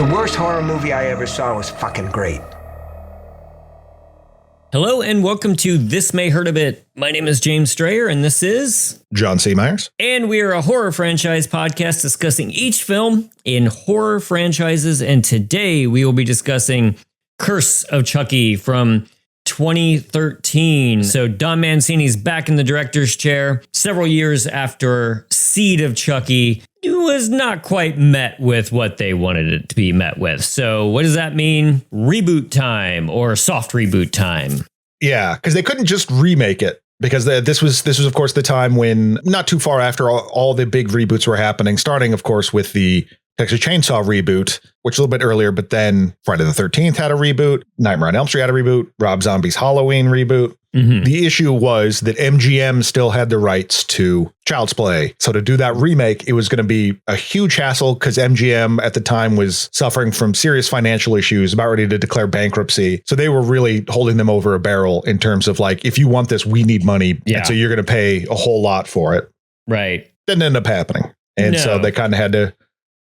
The worst horror movie I ever saw was fucking great. Hello and welcome to This May Hurt a Bit. My name is James Strayer and this is John C. Myers. And we are a horror franchise podcast discussing each film in horror franchises. And today we will be discussing Curse of Chucky from 2013. So Don Mancini's back in the director's chair several years after Seed of Chucky was not quite met with what they wanted it to be met with. So what does that mean? Reboot time or soft reboot time. Yeah, because they couldn't just remake it because this was of course the time when not too far after all the big reboots were happening, starting of course with the Texas Chainsaw reboot, which a little bit earlier, but then Friday the 13th had a reboot, Nightmare on Elm Street had a reboot, Rob Zombie's Halloween reboot. Mm-hmm. The issue was that MGM still had the rights to Child's Play. So to do that remake, it was going to be a huge hassle because MGM at the time was suffering from serious financial issues, about ready to declare bankruptcy. So they were really holding them over a barrel in terms of like, if you want this, we need money. Yeah. And so you're going to pay a whole lot for it. Right. Didn't end up happening. And so they kind of had to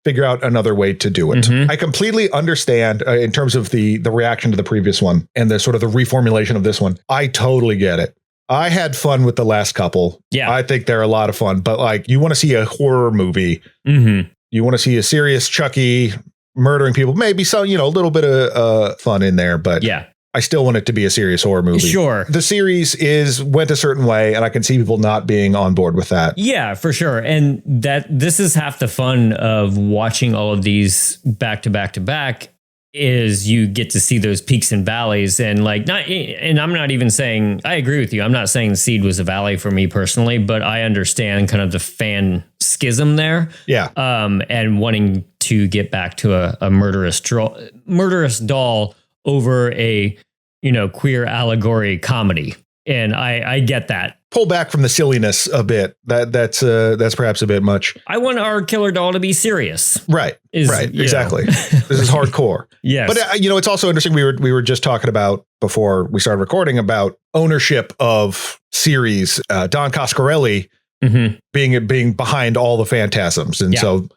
figure out another way to do it. Mm-hmm. I completely understand in terms of the reaction to the previous one and the sort of the reformulation of this one. I totally get it. I had fun with the last couple. Yeah, I think they're a lot of fun. But like, you want to see a horror movie. Mm-hmm. You want to see a serious Chucky murdering people. Maybe some, a little bit of fun in there. But yeah, I still want it to be a serious horror movie. Sure. The series went a certain way, and I can see people not being on board with that. Yeah, for sure. And this is half the fun of watching all of these back to back to back is you get to see those peaks and valleys. And and I'm not even saying, I agree with you. I'm not saying Seed was a valley for me personally, but I understand kind of the fan schism there. Yeah. And wanting to get back to a murderous doll over a queer allegory comedy. And I get that. Pull back from the silliness a bit. That's perhaps a bit much. I want our killer doll to be serious. Right. Exactly. This is hardcore. Yes. But it's also interesting. We were just talking about before we started recording about ownership of series. Don Coscarelli being behind all the phantasms. And so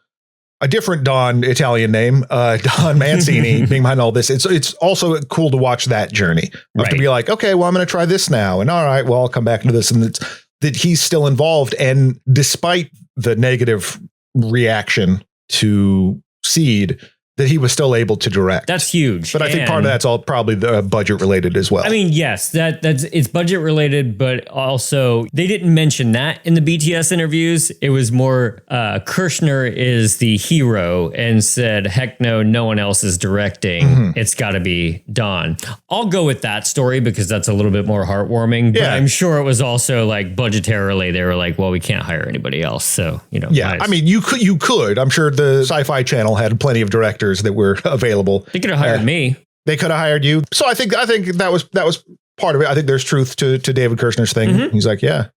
a different Don Italian name, Don Mancini being behind all this. It's also cool to watch that journey to be like, okay, well, I'm going to try this now. And all right, well, I'll come back into this. And it's that he's still involved. And despite the negative reaction to Seed, that he was still able to direct. That's huge. But I think part of that's all probably the budget related as well. I mean, yes, it's budget related, but also they didn't mention that in the BTS interviews. It was more Kirshner is the hero and said, heck no one else is directing. Mm-hmm. It's got to be Don. I'll go with that story because that's a little bit more heartwarming. But I'm sure it was also like budgetarily. They were like, well, we can't hire anybody else. So, Yeah, nice. I mean, you could. I'm sure the Sci-Fi Channel had plenty of directors that were available. They could have hired me. They could have hired you. So I think that was part of it. I think there's truth to David Kirshner's thing. Mm-hmm. He's like, yeah,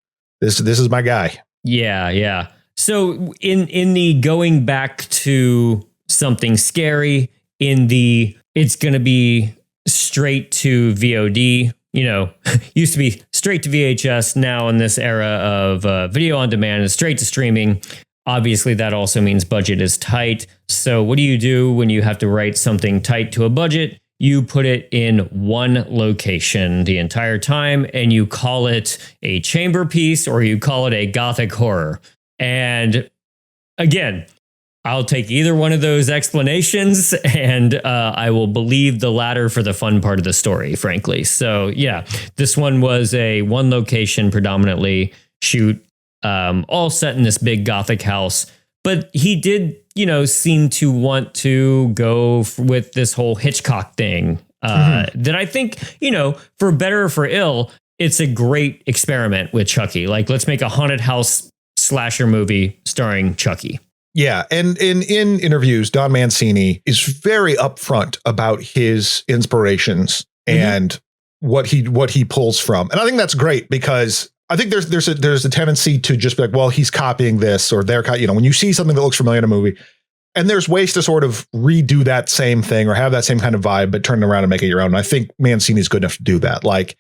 this is my guy. Yeah. So in the going back to something scary, it's going to be straight to VOD. Used to be straight to VHS. Now in this era of video on demand, it's straight to streaming. Obviously, that also means budget is tight. So what do you do when you have to write something tight to a budget? You put it in one location the entire time, and you call it a chamber piece or you call it a Gothic horror. And again, I'll take either one of those explanations, and I will believe the latter for the fun part of the story, frankly. So yeah, this one was a one location predominantly shoot. All set in this big Gothic house. But he did, seem to want to go with this whole Hitchcock thing that I think, for better or for ill, it's a great experiment with Chucky. Like, let's make a haunted house slasher movie starring Chucky. Yeah. And in interviews, Don Mancini is very upfront about his inspirations and what he pulls from. And I think that's great because I think there's a tendency to just be like, well, he's copying this or they're, when you see something that looks familiar in a movie, and there's ways to sort of redo that same thing or have that same kind of vibe, but turn it around and make it your own. And I think Mancini's good enough to do that. Like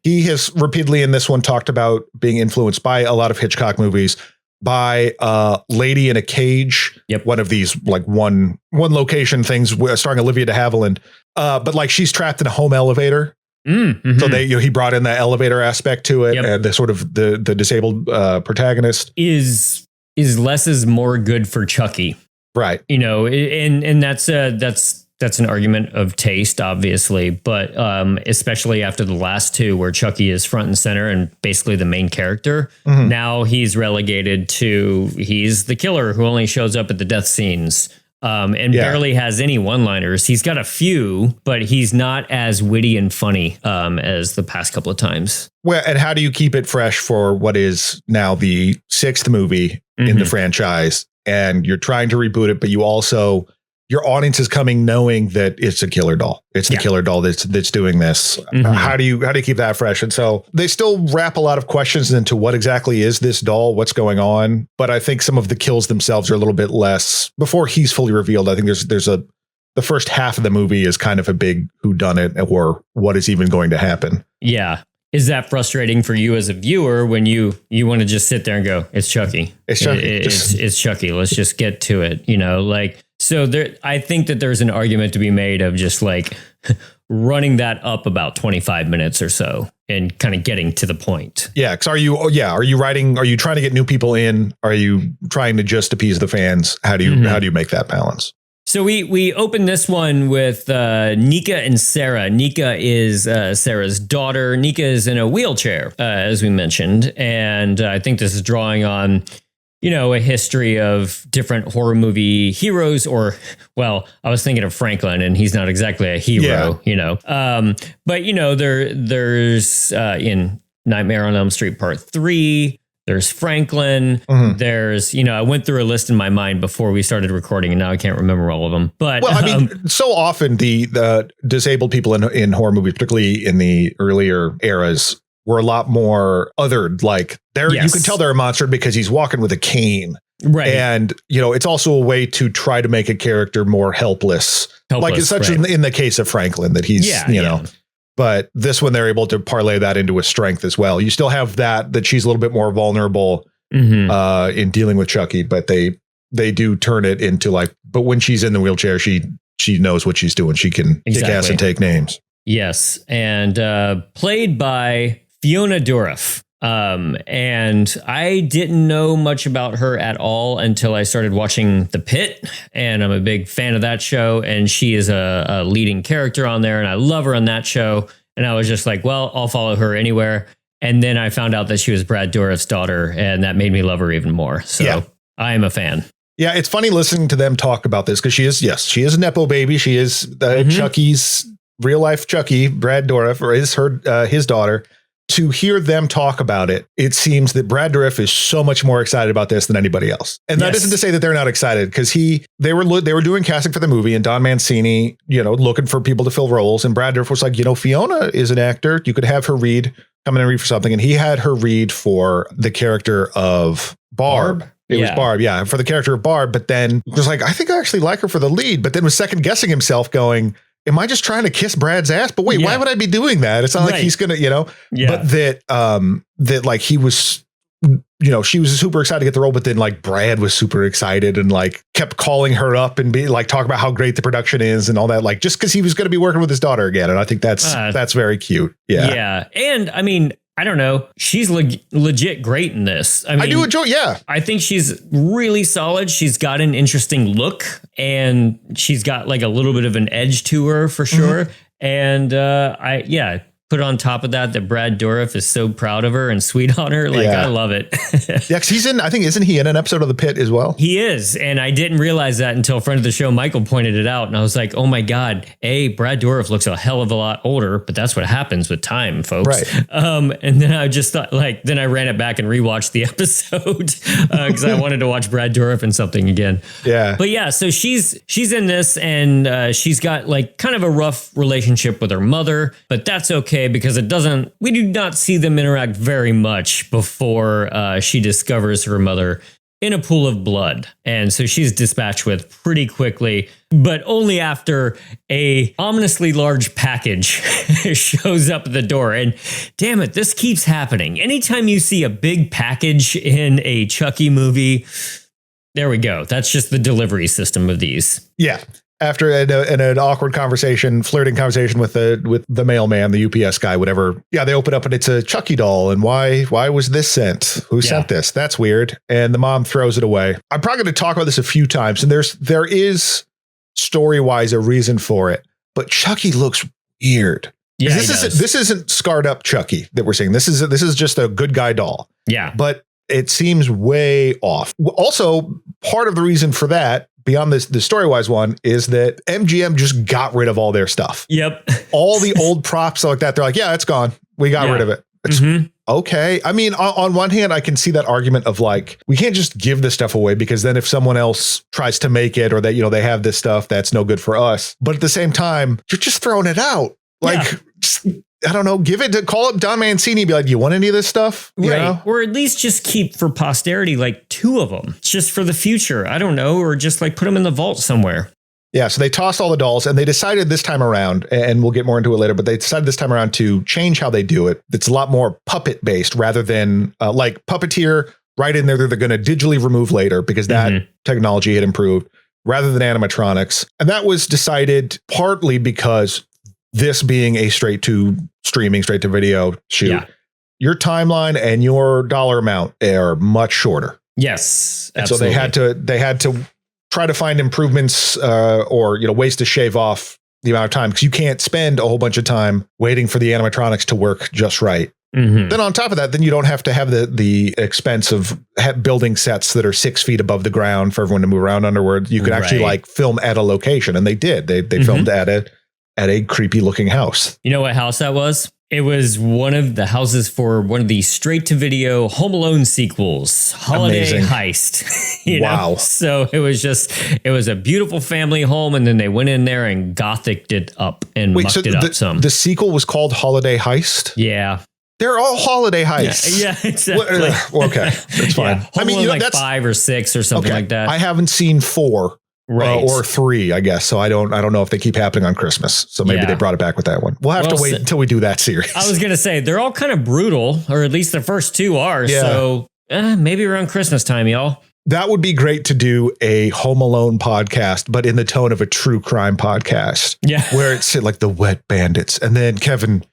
he has repeatedly in this one talked about being influenced by a lot of Hitchcock movies, by a lady in a cage. Yep. One of these like one location things starring Olivia de Havilland. But like she's trapped in a home elevator. Mm-hmm. So he brought in the elevator aspect to it, and the sort of the disabled protagonist is less is more good for Chucky. Right. And that's an argument of taste, obviously, but especially after the last two where Chucky is front and center and basically the main character. Mm-hmm. Now he's relegated to he's the killer who only shows up at the death scenes and barely has any one-liners. He's got a few, but he's not as witty and funny as the past couple of times. Well, and how do you keep it fresh for what is now the 6th movie in the franchise? And you're trying to reboot it, but you also, your audience is coming knowing that it's a killer doll. It's the killer doll that's doing this. Mm-hmm. How do you keep that fresh? And so they still wrap a lot of questions into what exactly is this doll, what's going on. But I think some of the kills themselves are a little bit less before he's fully revealed. I think the first half of the movie is kind of a big whodunit or what is even going to happen. Yeah. Is that frustrating for you as a viewer when you want to just sit there and go, it's Chucky. It's Chucky. It's Chucky. Let's just get to it. So there, I think that there's an argument to be made of just like running that up about 25 minutes or so and kind of getting to the point. Yeah. Cause are you trying to get new people in? Are you trying to just appease the fans? How do you make that balance? So we open this one with Nika and Sarah. Nika is Sarah's daughter. Nika is in a wheelchair, as we mentioned. And I think this is drawing on, a history of different horror movie heroes I was thinking of Franklin and he's not exactly a hero, But, there's in Nightmare on Elm Street Part 3. There's Franklin. Mm-hmm. There's, I went through a list in my mind before we started recording and now I can't remember all of them. But so often the disabled people in horror movies, particularly in the earlier eras, were a lot more othered. Like you can tell they're a monster because he's walking with a cane. Right. And, it's also a way to try to make a character more helpless. Like it's such in the case of Franklin that he's, But this one, they're able to parlay that into a strength as well. You still have that she's a little bit more vulnerable in dealing with Chucky, but they do turn it into but when she's in the wheelchair, she knows what she's doing. She can kick ass and take names. Yes. And played by Fiona Dourif. And I didn't know much about her at all until I started watching The Pit, and I'm a big fan of that show. And she is a leading character on there, and I love her on that show. And I was just like, well, I'll follow her anywhere. And then I found out that she was Brad Dourif's daughter, and that made me love her even more. So I am a fan. Yeah, it's funny listening to them talk about this because she is a Nepo baby. She is Chucky's real life Chucky, Brad Dourif, or is his daughter. To hear them talk about it, it seems that Brad Dourif is so much more excited about this than anybody else. And that isn't to say that they're not excited, because they were doing casting for the movie, and Don Mancini, looking for people to fill roles. And Brad Dourif was like, Fiona is an actor. You could have her come in and read for something. And he had her read for the character of Barb. It was Barb. Yeah. For the character of Barb. But then was like, I think I actually like her for the lead, but then was second guessing himself going, am I just trying to kiss Brad's ass? But wait, why would I be doing that? It's not like he's going to, but that like he was, she was super excited to get the role, but then like Brad was super excited and like kept calling her up and be like, talk about how great the production is and all that, like just because he was going to be working with his daughter again. And I think that's very cute. Yeah. Yeah. And I mean, I don't know. She's legit great in this. I do enjoy. Yeah. I think she's really solid. She's got an interesting look and she's got like a little bit of an edge to her for sure. Mm-hmm. And put on top of that Brad Dourif is so proud of her and sweet on her. Like, I love it. Yeah, because isn't he in an episode of The Pit as well? He is. And I didn't realize that until a friend of the show, Michael, pointed it out. And I was like, oh my God, Brad Dourif looks a hell of a lot older, but that's what happens with time, folks. Right. And then I just thought then I ran it back and rewatched the episode because I wanted to watch Brad Dourif in something again. Yeah. But yeah, so she's in this and she's got like kind of a rough relationship with her mother, but that's okay. Because we do not see them interact very much before she discovers her mother in a pool of blood. And so she's dispatched with pretty quickly, but only after a ominously large package shows up at the door. And damn it, this keeps happening. Anytime you see a big package in a Chucky movie, there we go. That's just the delivery system of these. Yeah. After an awkward conversation, flirting conversation with the mailman, the UPS guy, whatever. Yeah, they open up and it's a Chucky doll. And why was this sent? Who sent this? That's weird. And the mom throws it away. I'm probably going to talk about this a few times. And there is story-wise a reason for it. But Chucky looks weird. Yeah, this isn't scarred up Chucky that we're seeing. This is just a good guy doll. Yeah. But it seems way off. Also, part of the reason for that, beyond the story-wise one, is that MGM just got rid of all their stuff. Yep. All the old props like that, they're like, yeah, it's gone. We got rid of it. It's okay. I mean, on one hand, I can see that argument of like, we can't just give this stuff away because then if someone else tries to make it or that, they have this stuff that's no good for us. But at the same time, you're just throwing it out. Like, I don't know, call up Don Mancini, be like, do you want any of this stuff? You know? Or at least just keep for posterity, like 2 of them just for the future. I don't know. Or just like put them in the vault somewhere. Yeah. So they tossed all the dolls and they decided this time around, and we'll get more into it later, but they decided this time around to change how they do it. It's a lot more puppet based rather than like puppeteer right in there. They're going to digitally remove later because that technology had improved rather than animatronics. And that was decided partly because this being a straight to video shoot, your timeline and your dollar amount are much shorter. Yes. And so they had to try to find improvements or ways to shave off the amount of time, because you can't spend a whole bunch of time waiting for the animatronics to work just right. Then on top of that, then you don't have to have the expense of building sets that are 6 feet above the ground for everyone to move around underward. You could actually like film at a location, and they did. They filmed at a creepy looking house. You know what house that was? It was one of the houses for one of the straight to video Home Alone sequels, Holiday Heist. Wow. So it was a beautiful family home. And then they went in there and Gothic it up and mucked it up some. The sequel was called Holiday Heist? Yeah. They're all holiday heists. Yeah, exactly. Okay, that's fine. Yeah. I mean, that's 5 or 6 or something like that. I haven't seen 4. Right. Or 3, I guess. So I don't know if they keep happening on Christmas. So maybe they brought it back with that one. We'll have to wait until we do that series. I was going to say, they're all kind of brutal, or at least the first 2 are. Yeah. So maybe around Christmas time, y'all. That would be great to do a Home Alone podcast, but in the tone of a true crime podcast. Yeah. Where it's like the wet bandits. And then Kevin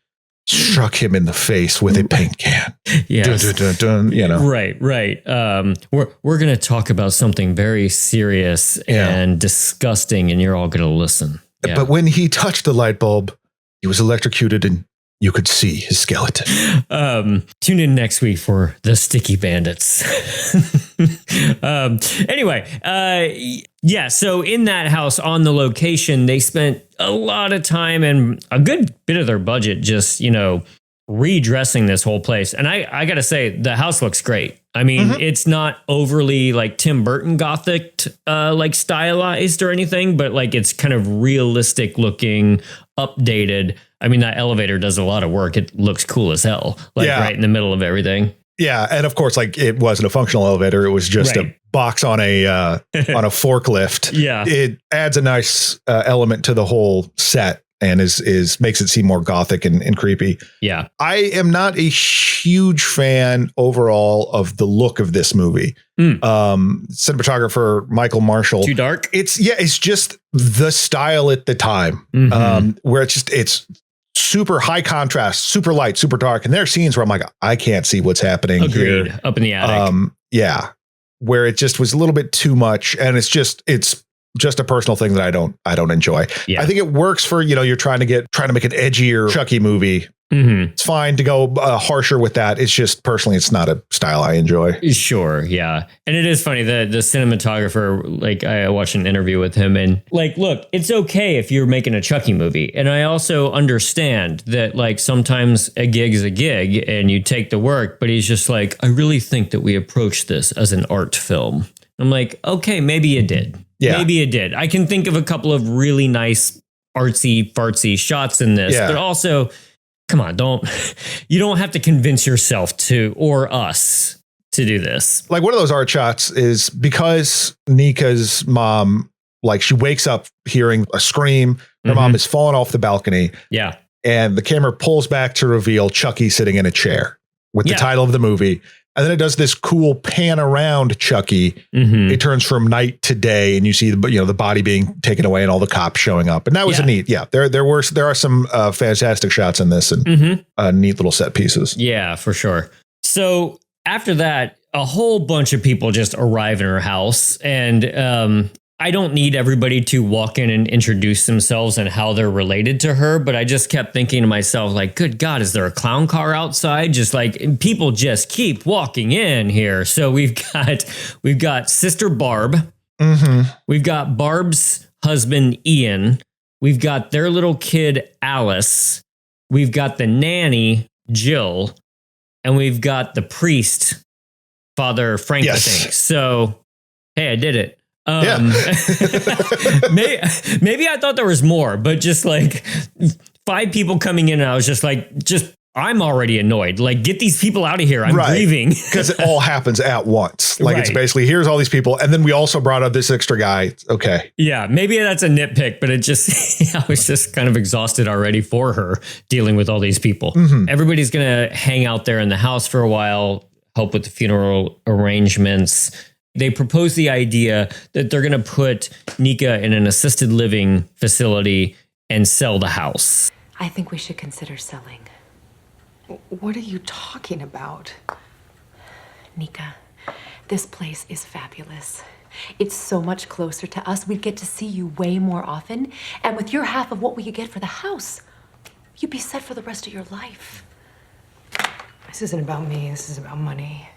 struck him in the face with a paint can. Yes. Dun, Right. We're going to talk about something very serious and disgusting, and you're all going to listen. Yeah. But when he touched the light bulb, he was electrocuted and you could see his skeleton. Tune in next week for the Sticky Bandits. So in that house on the location, they spent a lot of time and a good bit of their budget just, redressing this whole place. And I got to say, the house looks great. I mean, it's not overly like Tim Burton Gothic, like stylized or anything, but like it's kind of realistic looking, updated. I mean, that elevator does a lot of work. It looks cool as hell, like right in the middle of everything. Yeah. And of course, like it wasn't a functional elevator. It was just a box on a forklift. Yeah. It adds a nice element to the whole set and is makes it seem more Gothic and creepy. Yeah. I am not a huge fan overall of the look of this movie. Cinematographer Michael Marshall. Too dark? It's just the style at the time, where it's super high contrast, super light, super dark. And there are scenes where I'm like, I can't see what's happening here. Up in the attic. Where it just was a little bit too much. And it's just a personal thing that I don't enjoy. Yeah. I think it works for, you're trying to make an edgier Chucky movie. It's fine to go harsher with that. It's just personally, it's not a style I enjoy. Sure. Yeah. And it is funny that the cinematographer, like I watched an interview with him and like, look, it's okay if you're making a Chucky movie. And I also understand that like sometimes a gig is a gig and you take the work, but he's just like, I really think that we approach this as an art film. I'm like, okay, maybe you did. Yeah. Maybe it did. I can think of a couple of really nice artsy fartsy shots in this, but also, come on, you don't have to convince yourself or us to do this. Like one of those art shots is because Nika's mom, like she wakes up hearing a scream. Her mom is falling off the balcony. Yeah. And the camera pulls back to reveal Chucky sitting in a chair with the title of the movie. And then it does this cool pan around Chucky. It turns from night to day, and you see the body being taken away and all the cops showing up. And that was a neat. Yeah, there are some fantastic shots in this and neat little set pieces. Yeah, for sure. So after that, a whole bunch of people just arrive in her house, and I don't need everybody to walk in and introduce themselves and how they're related to her, but I just kept thinking to myself, like, good God, is there a clown car outside? Just like people just keep walking in here. So we've got Sister Barb. We've got Barb's husband, Ian. We've got their little kid, Alice. We've got the nanny, Jill. And we've got the priest, Father Frank, I think. So, hey, I did it. Maybe I thought there was more, but just like 5 people coming in, and I was just like, I'm already annoyed. Like, get these people out of here. I'm grieving. Because it all happens at once. Like it's basically, here's all these people. And then we also brought up this extra guy. Okay. Yeah. Maybe that's a nitpick, but I was just kind of exhausted already for her dealing with all these people. Everybody's going to hang out there in the house for a while, help with the funeral arrangements. They propose the idea that they're going to put Nika in an assisted living facility and sell the house. I think we should consider selling. What are you talking about? Nika, this place is fabulous. It's so much closer to us. We'd get to see you way more often. And with your half of what we could get for the house, you'd be set for the rest of your life. This isn't about me. This is about money.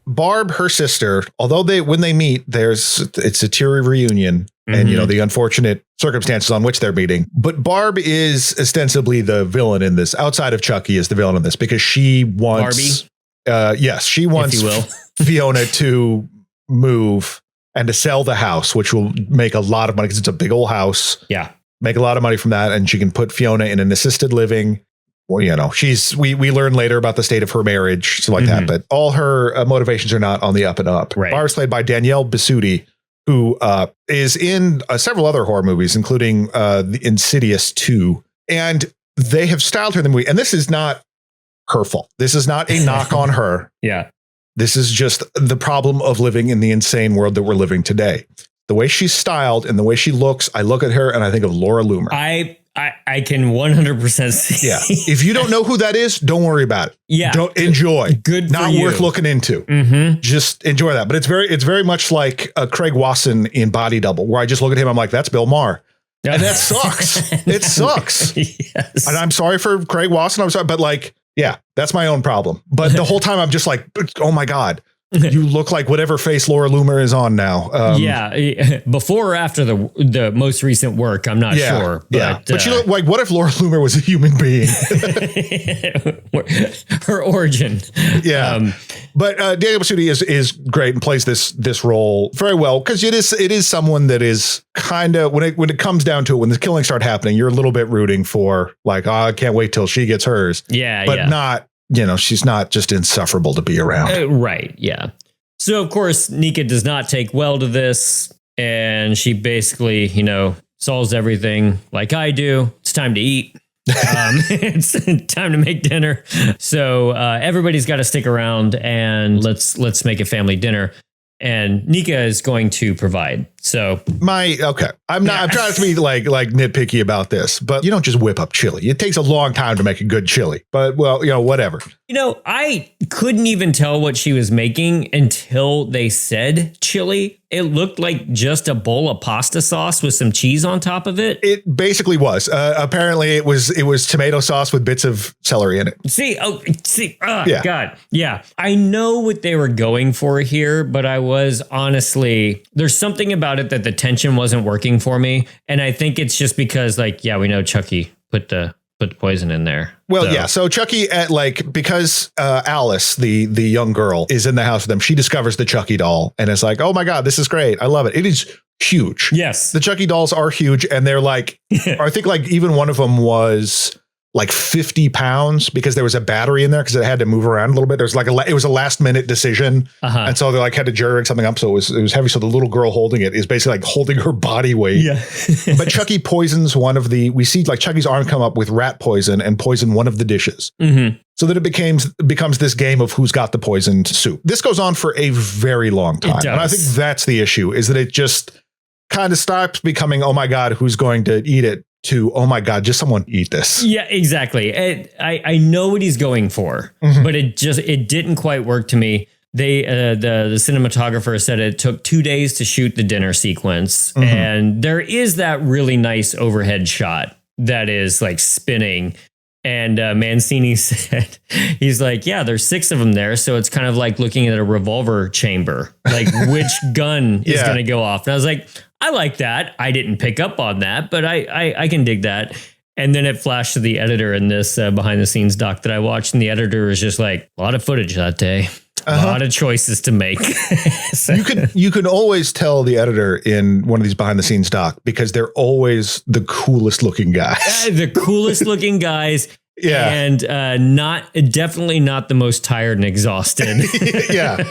Barb, her sister, although when they meet, it's a teary reunion and, the unfortunate circumstances on which they're meeting. But Barb is ostensibly the villain in this. Outside of Chucky is the villain in this because she wants, she wants if you will. Fiona to move and to sell the house, which will make a lot of money because it's a big old house. Yeah. Make a lot of money from that. And she can put Fiona in an assisted living. Well, we learn later about the state of her marriage, so like that, but all her motivations are not on the up and up. Right. Barb's played by Danielle Bisutti, who is in several other horror movies, including the Insidious 2. And they have styled her in the movie. And this is not her fault. This is not a knock on her. Yeah. This is just the problem of living in the insane world that we're living today. The way she's styled and the way she looks, I look at her and I think of Laura Loomer. I can 100% see. Yeah. If you don't know who that is, don't worry about it. Yeah. Don't enjoy. Good. Not worth looking into. Just enjoy that. But it's very much like Craig Wasson in Body Double, where I just look at him. I'm like, that's Bill Maher. And that sucks. It sucks. Yes. And I'm sorry for Craig Wasson. I'm sorry. But like, yeah, that's my own problem. But the whole time I'm just like, oh my God. You look like whatever face Laura Loomer is on now. Before or after the most recent work, I'm not sure. But you look like, what if Laura Loomer was a human being? Her origin. Yeah. But Danielle Bisutti is great and plays this role very well because it is someone that is kind of when it comes down to it, when the killings start happening, you're a little bit rooting for like, I can't wait till she gets hers. Yeah. But not. She's not just insufferable to be around. Right. Yeah. So, of course, Nika does not take well to this. And she basically, solves everything like I do. It's time to eat. It's time to make dinner. So everybody's got to stick around and let's make a family dinner. And Nika is going to provide. So I'm trying to be like nitpicky about this, but you don't just whip up chili. It takes a long time to make a good chili, but whatever. I couldn't even tell what she was making until they said chili. It looked like just a bowl of pasta sauce with some cheese on top of it. It basically was. Apparently it was tomato sauce with bits of celery in it. God. Yeah. I know what they were going for here, but I was honestly, there's something about it that the tension wasn't working for me. And I think it's just because we know Chucky put the poison in there. Well, so Chucky because Alice, the young girl, is in the house with them. She discovers the Chucky doll and is like, oh my God, this is great. I love it. It is huge. Yes. The Chucky dolls are huge. And they're like, I think even one of them was like 50 pounds because there was a battery in there because it had to move around a little bit. There's like it was a last minute decision. And so they like had to jerk something up. So it was heavy. So the little girl holding it is basically like holding her body weight. Yeah. But Chucky poisons we see like Chucky's arm come up with rat poison and poison one of the dishes. So that it becomes this game of who's got the poisoned soup. This goes on for a very long time. And I think that's the issue, is that it just kind of stops becoming, oh my God, who's going to eat it, to, oh my God, just someone eat this. Yeah, exactly. I know what he's going for, but it didn't quite work to me. The cinematographer said it took 2 days to shoot the dinner sequence. And there is that really nice overhead shot that is like spinning. And Mancini said, he's like, yeah, there's 6 of them there. So it's kind of like looking at a revolver chamber, like which gun is going to go off. And I was like, I like that. I didn't pick up on that, but I can dig that. And then it flashed to the editor in this behind the scenes doc that I watched. And the editor was just like, a lot of footage that day. A lot of choices to make. So. You can always tell the editor in one of these behind the scenes doc because they're always the coolest looking guys. The coolest looking guys. Yeah. And definitely not the most tired and exhausted. Yeah.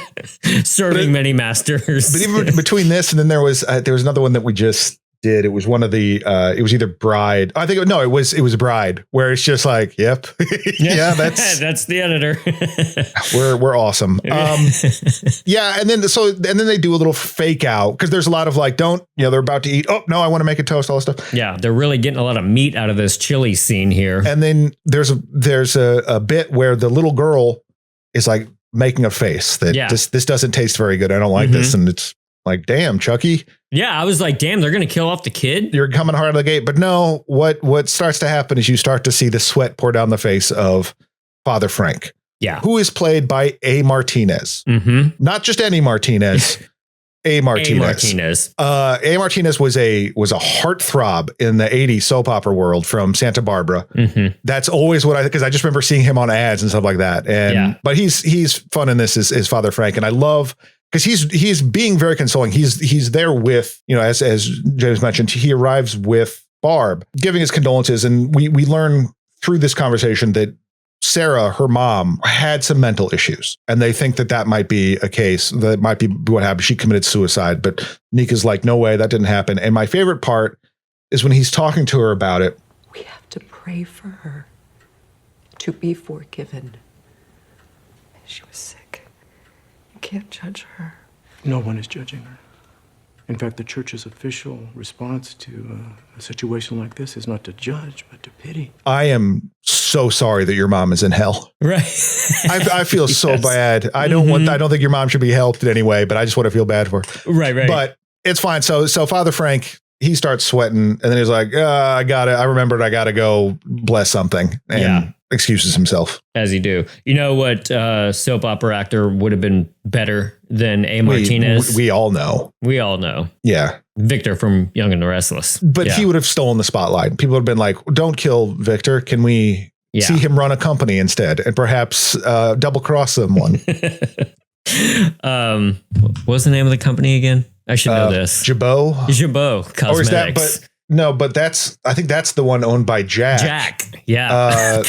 Serving many masters. But even between this and then there was another one that we just did. It was one of the it was either Bride. I think it was Bride, where it's just like, yep. Yeah, that's the editor. We're awesome. Yeah, and then they do a little fake out because there's a lot of like, they're about to eat. Oh no, I want to make a toast, all this stuff. Yeah, they're really getting a lot of meat out of this chili scene here. And then there's a bit where the little girl is like making a face that this doesn't taste very good. I don't like this. And it's like, damn, Chucky. Yeah, I was like, damn, they're going to kill off the kid. You're coming hard out of the gate. But no, what starts to happen is you start to see the sweat pour down the face of Father Frank. Yeah. Who is played by A. Martinez. Not just any Martinez. A. Martinez. A. Martinez was a heartthrob in the 80s soap opera world from Santa Barbara. That's always because I just remember seeing him on ads and stuff like that. And but he's fun in this as Father Frank, and I love because he's being very consoling. He's there with, as James mentioned, he arrives with Barb, giving his condolences, and we learn through this conversation that Sarah, her mom, had some mental issues, and they think that might be a case. That might be what happened. She committed suicide, but Nika's like, no way, that didn't happen. And my favorite part is when he's talking to her about it. We have to pray for her to be forgiven. She was sick. You can't judge her. No one is judging her. In fact, the church's official response to a situation like this is not to judge, but to pity. I am so sorry that your mom is in hell. Right. I feel so bad. I don't think your mom should be helped in any way, but I just want to feel bad for her. Right. But it's fine. So Father Frank, he starts sweating, and then he's like, I remembered I got to go bless something. And excuses himself. As you do. You know what soap opera actor would have been better than A. Martinez? We all know. We all know. Yeah. Victor from Young and the Restless. But he would have stolen the spotlight. People would have been like, don't kill Victor. Can we see him run a company instead? And perhaps double cross someone. What's the name of the company again? I should know this. Jabot Cosmetics. Or is that, but I think that's the one owned by Jack. Yeah.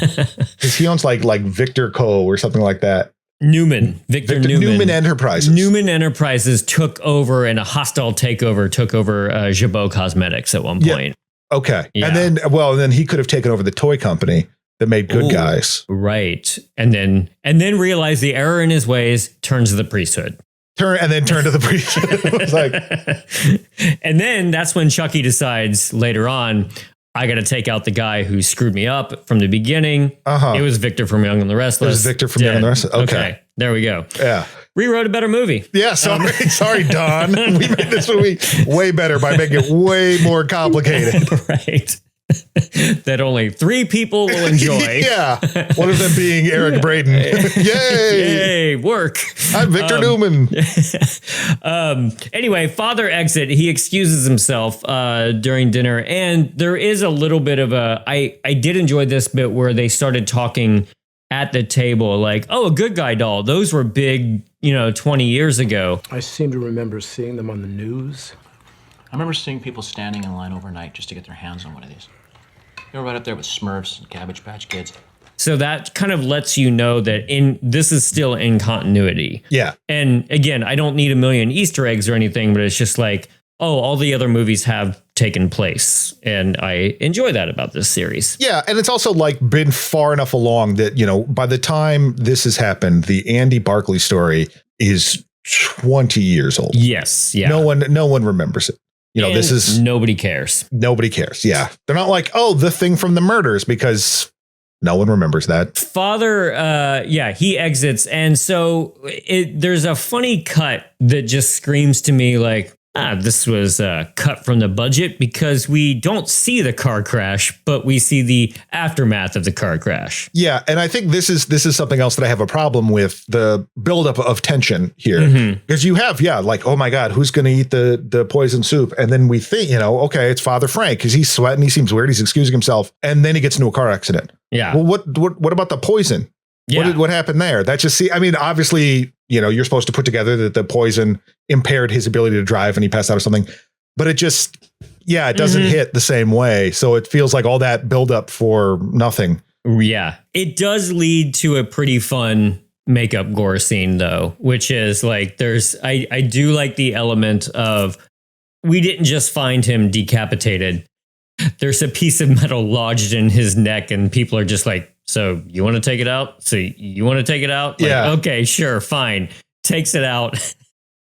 Because he owns like Victor Co. or something like that. Victor Newman. Newman Enterprises. Newman Enterprises took over, and a hostile takeover took over Jabot Cosmetics at one point. Yeah. Okay. Yeah. And then he could have taken over the toy company that made Good Guys. Right. And then realized the error in his ways, turns to the priesthood. Turn to the priesthood. It was like, and then that's when Chucky decides later on, I got to take out the guy who screwed me up from the beginning. It was Victor from Young and the Restless. It was Victor from Young and the Restless. Okay. There we go. Yeah. Rewrote a better movie. Yeah. Sorry, Don. We made this movie way better by making it way more complicated. Right. That only 3 people will enjoy. Yeah. One of them being Eric Braeden. Yay. Yay. Work. I'm Victor Newman. Anyway, Father exit. He excuses himself during dinner. And there is a little bit of I did enjoy this bit where they started talking at the table like, oh, a good guy doll. Those were big, 20 years ago. I seem to remember seeing them on the news. I remember seeing people standing in line overnight just to get their hands on one of these. You're right up there with Smurfs and Cabbage Patch Kids. So that kind of lets you know that this is still in continuity. Yeah. And again, I don't need a million Easter eggs or anything, but it's just like, oh, all the other movies have taken place. And I enjoy that about this series. Yeah. And it's also like been far enough along that, you know, by the time this has happened, the Andy Barclay story is 20 years old. Yes. Yeah. No one remembers it. You know, and this is nobody cares. Nobody cares. Yeah. They're not like, oh, the thing from the murders, because no one remembers that. Father, he exits. And so there's a funny cut that just screams to me like, this was cut from the budget, because we don't see the car crash, but we see the aftermath of the car crash. Yeah. And I think this is something else that I have a problem with, the buildup of tension here. Because you have, like, oh my God, who's going to eat the poison soup? And then we think, you know, okay, it's Father Frank, because he's sweating. He seems weird. He's excusing himself. And then he gets into a car accident. Yeah. Well, what about the poison? Yeah. What happened there? That just obviously, you know, you're supposed to put together that the poison impaired his ability to drive and he passed out or something, but it just, it doesn't hit the same way. So it feels like all that buildup for nothing. Yeah. It does lead to a pretty fun makeup gore scene though, which is like, I do like the element of, we didn't just find him decapitated. There's a piece of metal lodged in his neck and people are just like, so you want to take it out? So you want to take it out? Like, yeah. Okay, sure, fine. Takes it out.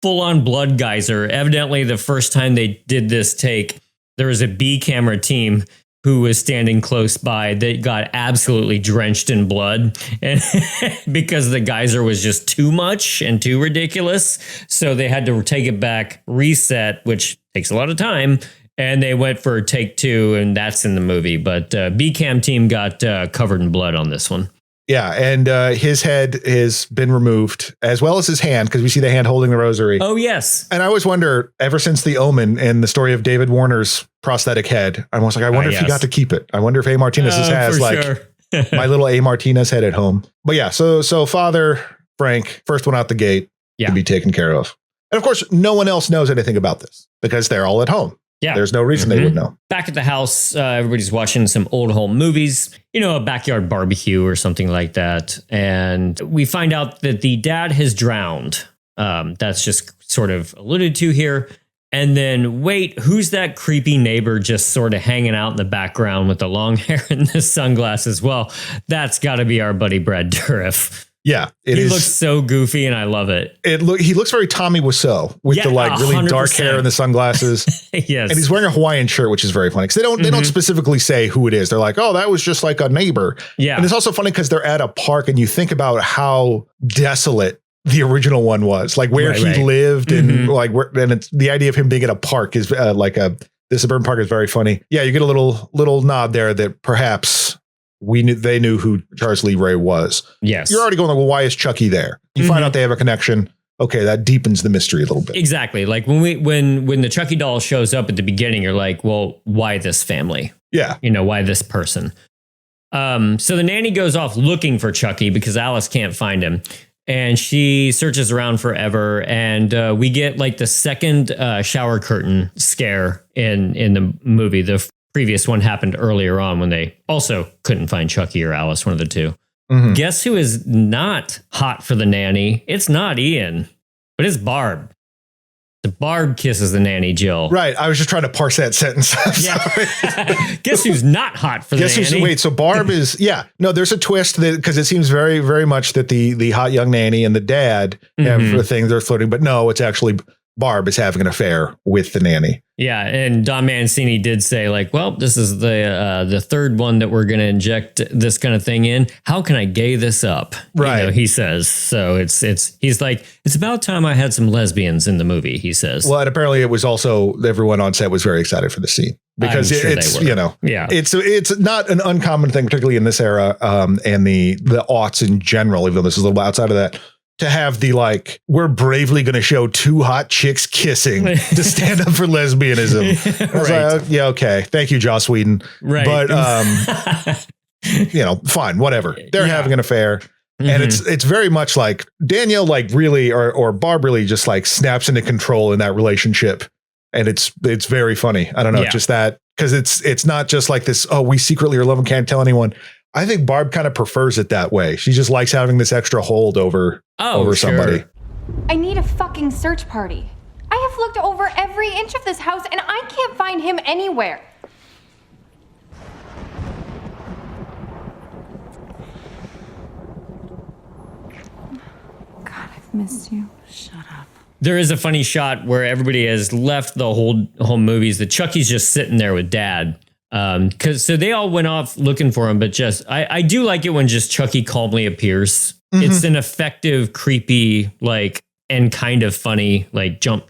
Full on blood geyser. Evidently, the first time they did this take, there was a B camera team who was standing close by that got absolutely drenched in blood, and because the geyser was just too much and too ridiculous. So they had to take it back, reset, which takes a lot of time. And they went for take 2, and that's in the movie. But B-Cam team got covered in blood on this one. Yeah, and his head has been removed, as well as his hand, because we see the hand holding the rosary. Oh, yes. And I always wonder, ever since The Omen and the story of David Warner's prosthetic head, I was like, I wonder if he got to keep it. I wonder if A. Martinez has my little A. Martinez head at home. But yeah, so Father Frank, first one out the gate, to be taken care of. And of course, no one else knows anything about this because they're all at home. Yeah. There's no reason they would know. Back at the house, everybody's watching some old home movies, you know, a backyard barbecue or something like that. And we find out that the dad has drowned. That's just sort of alluded to here. And then, wait, who's that creepy neighbor just sort of hanging out in the background with the long hair and the sunglasses? Well, that's got to be our buddy Brad Dourif. Yeah, he looks so goofy, and I love it. He looks very Tommy Wiseau with the like really 100%. Dark hair and the sunglasses. Yes, and he's wearing a Hawaiian shirt, which is very funny because they don't specifically say who it is. They're like, oh, that was just like a neighbor. Yeah, and it's also funny because they're at a park, and you think about how desolate the original one was, like where he lived, and like and it's the idea of him being at a park is the suburban park is very funny. Yeah, you get a little nod there that perhaps. They knew who Charles Lee Ray was. Yes. You're already going like, well, why is Chucky there? You find out they have a connection. Okay, that deepens the mystery a little bit. Exactly. Like when the Chucky doll shows up at the beginning, you're like, well, why this family? Yeah. You know, why this person? So the nanny goes off looking for Chucky because Alice can't find him. And she searches around forever. And we get like the second shower curtain scare in the movie. The previous one happened earlier on when they also couldn't find Chucky or Alice, one of the two. Guess who is not hot for the nanny? It's not Ian, but it's Barb. The Barb kisses the nanny, Jill. Right. I was just trying to parse that sentence. Yeah. Guess who's not hot for the nanny? Wait, so Barb is, no, there's a twist that because it seems very, very much that the hot young nanny and the dad have the thing they're flirting, but no, it's actually Barb is having an affair with the nanny. Yeah, and Don Mancini did say, like, well, this is the third one that we're going to inject this kind of thing in. How can I gay this up? Right. You know, he says. So he's like, it's about time I had some lesbians in the movie, he says. Well, and apparently it was also, everyone on set was very excited for the scene. Because it's it's not an uncommon thing, particularly in this era and the aughts in general, even though this is a little bit outside of that. To have the like, we're bravely going to show two hot chicks kissing to stand up for lesbianism. Right. Like, yeah, okay. Thank you, Joss Whedon. Right. But, fine, whatever. They're having an affair. And it's very much like Danielle, like really, or Barb really just like snaps into control in that relationship. And it's very funny. I don't know, just that because it's not just like this, oh, we secretly are loving, can't tell anyone. I think Barb kind of prefers it that way. She just likes having this extra hold over somebody. I need a fucking search party. I have looked over every inch of this house and I can't find him anywhere. God, I've missed you. Shut up. There is a funny shot where everybody has left the whole movies. The Chucky's just sitting there with Dad. So they all went off looking for him, but just I do like it when just Chucky calmly appears. Mm-hmm. It's an effective, creepy, and kind of funny,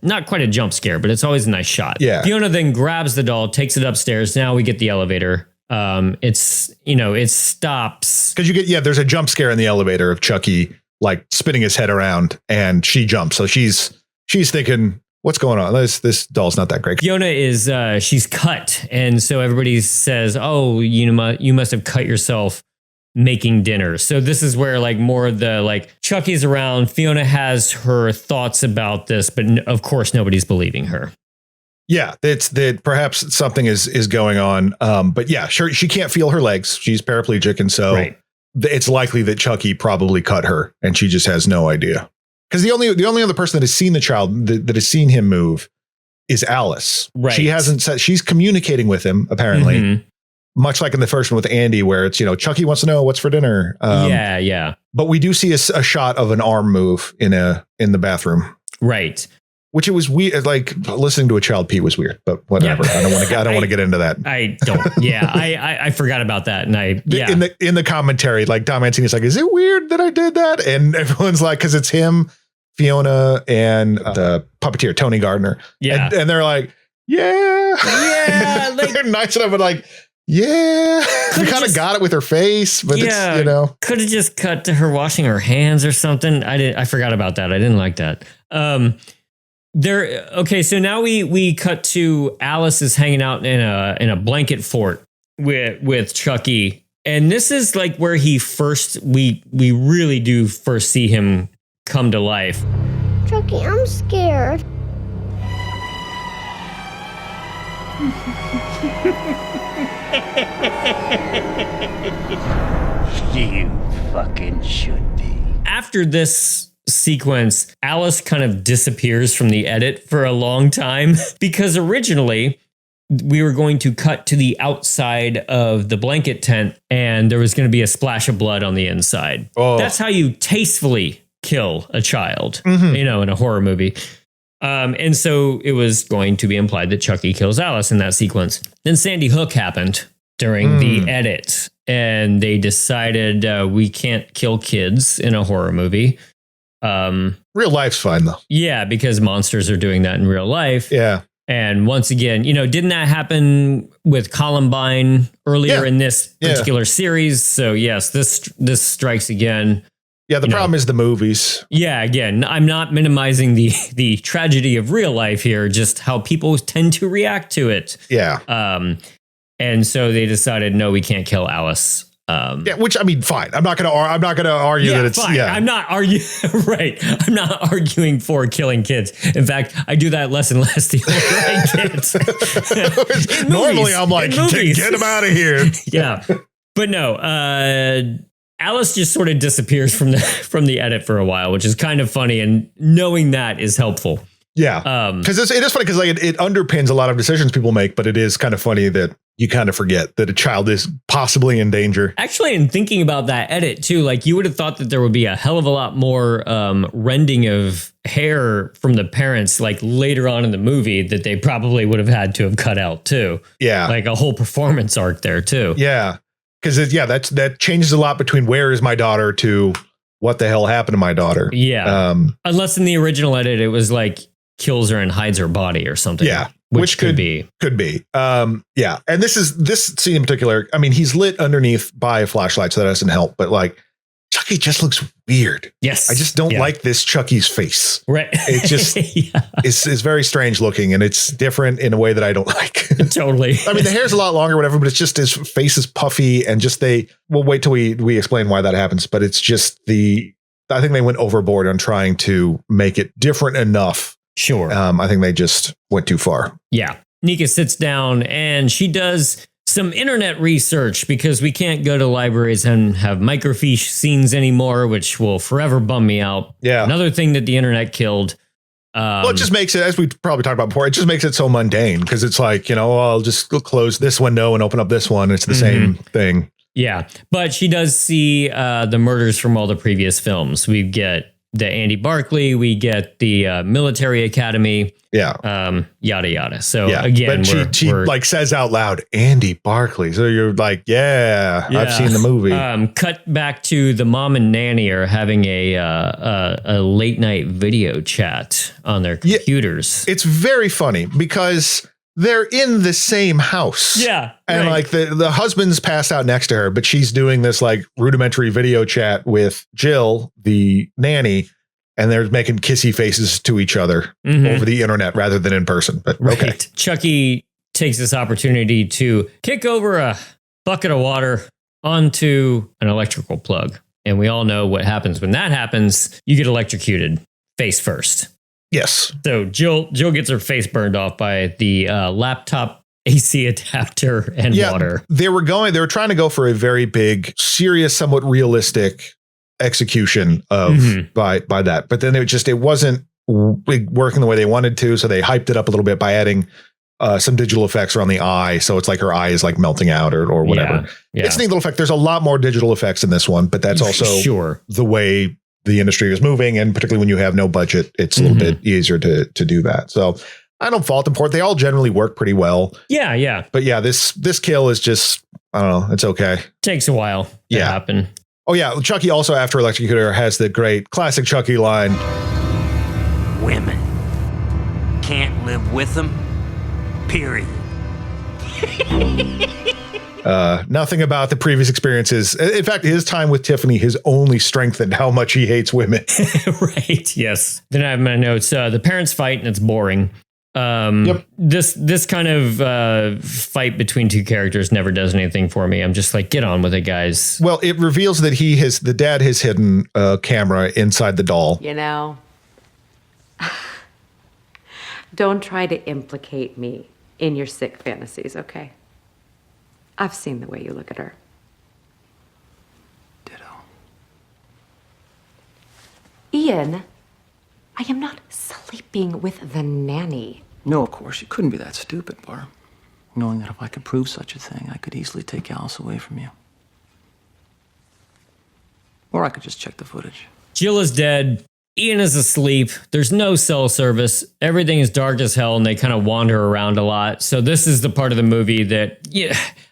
not quite a jump scare, but it's always a nice shot. Yeah. Fiona then grabs the doll, takes it upstairs. Now we get the elevator. It stops. Because there's a jump scare in the elevator of Chucky spinning his head around, and she jumps. So she's thinking, what's going on? This doll's not that great. Fiona is she's cut, and so everybody says, "Oh, you must have cut yourself making dinner." So this is where more of the Chucky's around. Fiona has her thoughts about this, but of course nobody's believing her. Yeah, it's that perhaps something is going on. But yeah, sure, she can't feel her legs. She's paraplegic, and so it's likely that Chucky probably cut her, and she just has no idea. Because the only other person that has seen the child that has seen him move is Alice. Right. She hasn't said, she's communicating with him apparently, much like in the first one with Andy, where it's Chucky wants to know what's for dinner. Yeah. But we do see a shot of an arm move in the bathroom. Right. Which it was weird. Listening to a child pee was weird, but whatever. Yeah. I don't want to get into that. I don't. Yeah, I forgot about that, and in the commentary, Tom Mancini is is it weird that I did that? And everyone's because it's him, Fiona, and the puppeteer Tony Gardner. Yeah, and they're yeah, they're nice enough, but yeah, we kind of got it with her face, but it's could have just cut to her washing her hands or something. I forgot about that. I didn't like that. So now we cut to Alice is hanging out in a blanket fort with Chucky, and this is where we really do first see him come to life. Chucky, I'm scared. You fucking should be. After this sequence, Alice kind of disappears from the edit for a long time because originally we were going to cut to the outside of the blanket tent and there was going to be a splash of blood on the inside. Oh. That's how you tastefully kill a child, in a horror movie. And so it was going to be implied that Chucky kills Alice in that sequence. Then Sandy Hook happened during the edit, and they decided we can't kill kids in a horror movie. Real life's fine though. Yeah, because monsters are doing that in real life. Yeah. And once again, didn't that happen with Columbine earlier in this particular series? So yes, this strikes again. Yeah, the problem is the movies. Yeah, again, I'm not minimizing the tragedy of real life here, just how people tend to react to it. Yeah. And so they decided, no, we can't kill Alice. Which fine. I'm not gonna argue that it's fine. I'm not arguing. Right. I'm not arguing for killing kids. In fact, I do that less and less the older I get. Normally, I'm get them out of here. Yeah, but no. Alice just sort of disappears from the edit for a while, which is kind of funny, and knowing that is helpful. Yeah, because it is funny because it underpins a lot of decisions people make, but it is kind of funny that you kind of forget that a child is possibly in danger. Actually, in thinking about that edit too, you would have thought that there would be a hell of a lot more rending of hair from the parents, later on in the movie, that they probably would have had to have cut out too. Yeah, a whole performance arc there too. Yeah, because that changes a lot between where is my daughter to what the hell happened to my daughter. Yeah, unless in the original edit it was kills her and hides her body or something. Yeah. Which could be. Yeah. And this scene in particular, he's lit underneath by a flashlight, so that doesn't help. But Chucky just looks weird. Yes. I just don't like this Chucky's face. Right. It just is very strange looking, and it's different in a way that I don't like. Totally. The hair's a lot longer, whatever, but it's just his face is puffy, and we'll wait till we explain why that happens. But it's just I think they went overboard on trying to make it different enough. Sure. I think they just went too far. Yeah. Nika sits down and she does some internet research because we can't go to libraries and have microfiche scenes anymore, which will forever bum me out. Yeah. Another thing that the internet killed. Well, it just makes it, as we probably talked about before, it just makes it so mundane because it's like, I'll just close this window and open up this one. It's the same thing. Yeah. But she does see the murders from all the previous films. We get the Andy Barclay, we get the military academy. Yeah. Yada, yada. So Yeah. again, But she like says out loud, Andy Barclay. So you're like, yeah, I've seen the movie. Cut back to the mom and nanny are having a late night video chat on their computers. It's very funny because they're in the same house. Yeah. And right. like the husband's passed out next to her, but she's doing this like rudimentary video chat with Jill, the nanny, and they're making kissy faces to each other over the internet rather than in person. But okay. Right. Chucky takes this opportunity to kick over a bucket of water onto an electrical plug. And we all know what happens when that happens. You get electrocuted face first. Yes. So Jill gets her face burned off by the laptop AC adapter and water. They were trying to go for a very big, serious, somewhat realistic execution of by that. But then it wasn't working the way they wanted to. So they hyped it up a little bit by adding some digital effects around the eye. So it's like her eye is like melting out or whatever. Yeah. It's a neat little effect. There's a lot more digital effects in this one, but that's also the way the industry is moving. And particularly when you have no budget, it's a little bit easier to do that. So I don't fault the port. They all generally work pretty well. Yeah, yeah. But yeah, this kill is just, I don't know. It's okay. Takes a while to happen. Oh yeah. Chucky also after Electrocutor has the great classic Chucky line. Women can't live with them, period. Nothing about the previous experiences. In fact, his time with Tiffany has only strengthened how much he hates women. Right. Yes. Then I have my notes. The parents fight and it's boring. This kind of fight between two characters never does anything for me. I'm just like, get on with it, guys. Well, it reveals that the dad has hidden a camera inside the doll. Don't try to implicate me in your sick fantasies, okay? I've seen the way you look at her. Ditto. Ian, I am not sleeping with the nanny. No, of course, you couldn't be that stupid, Barb. Knowing that if I could prove such a thing, I could easily take Alice away from you. Or I could just check the footage. Jill is dead. Ian is asleep. There's no cell service. Everything is dark as hell, and they kind of wander around a lot. So this is the part of the movie that,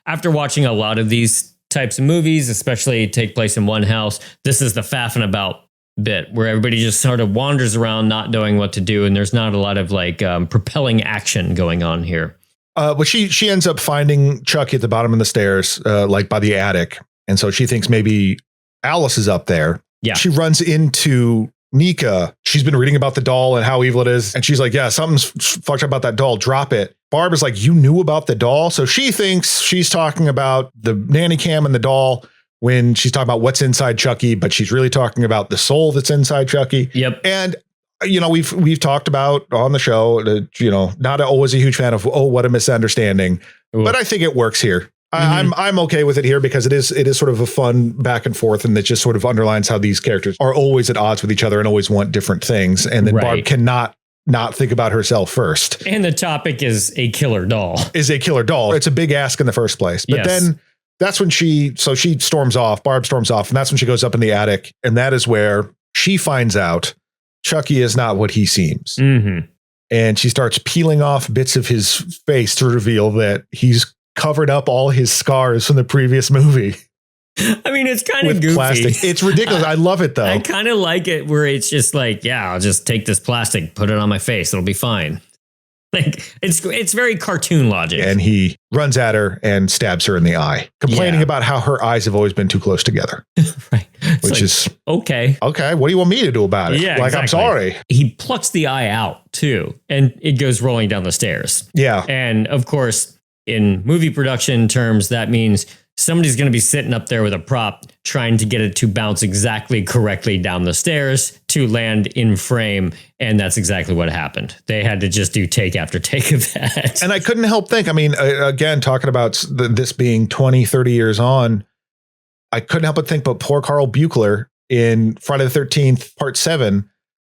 after watching a lot of these types of movies, especially take place in one house, this is the faffing about bit where everybody just sort of wanders around not knowing what to do, and there's not a lot of like propelling action going on here. But she ends up finding Chucky at the bottom of the stairs, like by the attic. And so she thinks maybe Alice is up there. Yeah. She runs into Nika. She's been reading about the doll and how evil it is. And she's like, yeah, something's fucked up about that doll. Drop it. Barb is like, you knew about the doll? So she thinks she's talking about the nanny cam and the doll when she's talking about what's inside Chucky, but she's really talking about the soul that's inside Chucky. Yep. And we've talked about on the show that, not always a huge fan of, what a misunderstanding. Ooh. But I think it works here. I'm okay with it here because it is sort of a fun back and forth, and it just sort of underlines how these characters are always at odds with each other and always want different things. And then Barb cannot not think about herself first. And the topic is a killer doll. It's a big ask in the first place. But then that's when she storms off. Barb storms off, and that's when she goes up in the attic. And that is where she finds out Chucky is not what he seems. And she starts peeling off bits of his face to reveal that he's covered up all his scars from the previous movie. I mean, it's kind of goofy. Plastic. It's ridiculous. I love it though. I kind of like it where it's just like, I'll just take this plastic, put it on my face. It'll be fine. Like it's very cartoon logic. And he runs at her and stabs her in the eye, complaining about how her eyes have always been too close together. Right. Which is okay. Okay. What do you want me to do about it? Yeah, like, exactly. I'm sorry. He plucks the eye out too, and it goes rolling down the stairs. Yeah. And of course, in movie production terms, that means somebody's going to be sitting up there with a prop trying to get it to bounce exactly correctly down the stairs to land in frame. And that's exactly what happened. They had to just do take after take of that. And I couldn't help think, I mean, again, talking about this being 20, 30 years on, I couldn't help but think about poor Carl Buechler in Friday the 13th, part 7,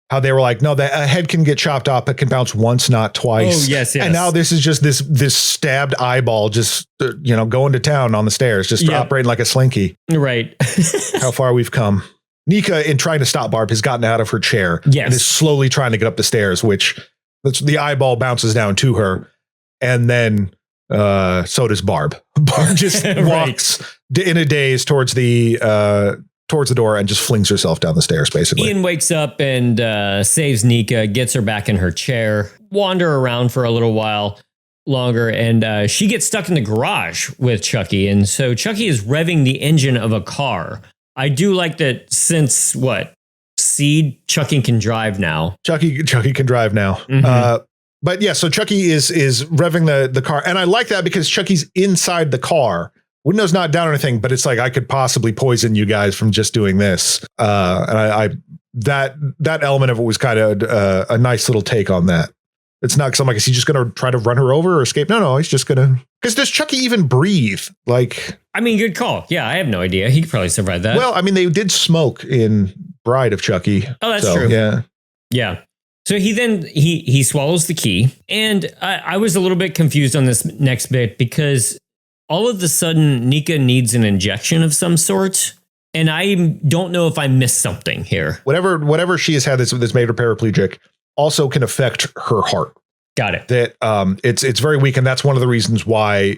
how they were like, no, a head can get chopped off. It can bounce once, not twice. Oh, yes. And now this is just this stabbed eyeball, just, going to town on the stairs, just operating like a slinky. Right. How far we've come. Nika, in trying to stop Barb, has gotten out of her chair and is slowly trying to get up the stairs, which the eyeball bounces down to her. And then so does Barb. Barb just walks in a daze towards the door and just flings herself down the stairs, basically. Ian wakes up and saves Nika, gets her back in her chair, wander around for a little while longer, and she gets stuck in the garage with Chucky. And so Chucky is revving the engine of a car. I do like that since Seed, Chucky can drive now. Chucky can drive now. Mm-hmm. But yeah, so Chucky is revving the car. And I like that because Chucky's inside the car. Window's not down or anything, but it's like, I could possibly poison you guys from just doing this. And that element of it was kind of a nice little take on that. It's not something like, is he just going to try to run her over or escape? No, he's just going to, because does Chucky even breathe? Like, I mean, good call. Yeah, I have no idea. He could probably survive that. Well, I mean, they did smoke in Bride of Chucky. Oh, that's true. Yeah. Yeah. So he swallows the key. And I was a little bit confused on this next bit because all of a sudden Nika needs an injection of some sort. And I don't know if I missed something here. Whatever she has had that's made her paraplegic also can affect her heart. Got it. That it's very weak. And that's one of the reasons why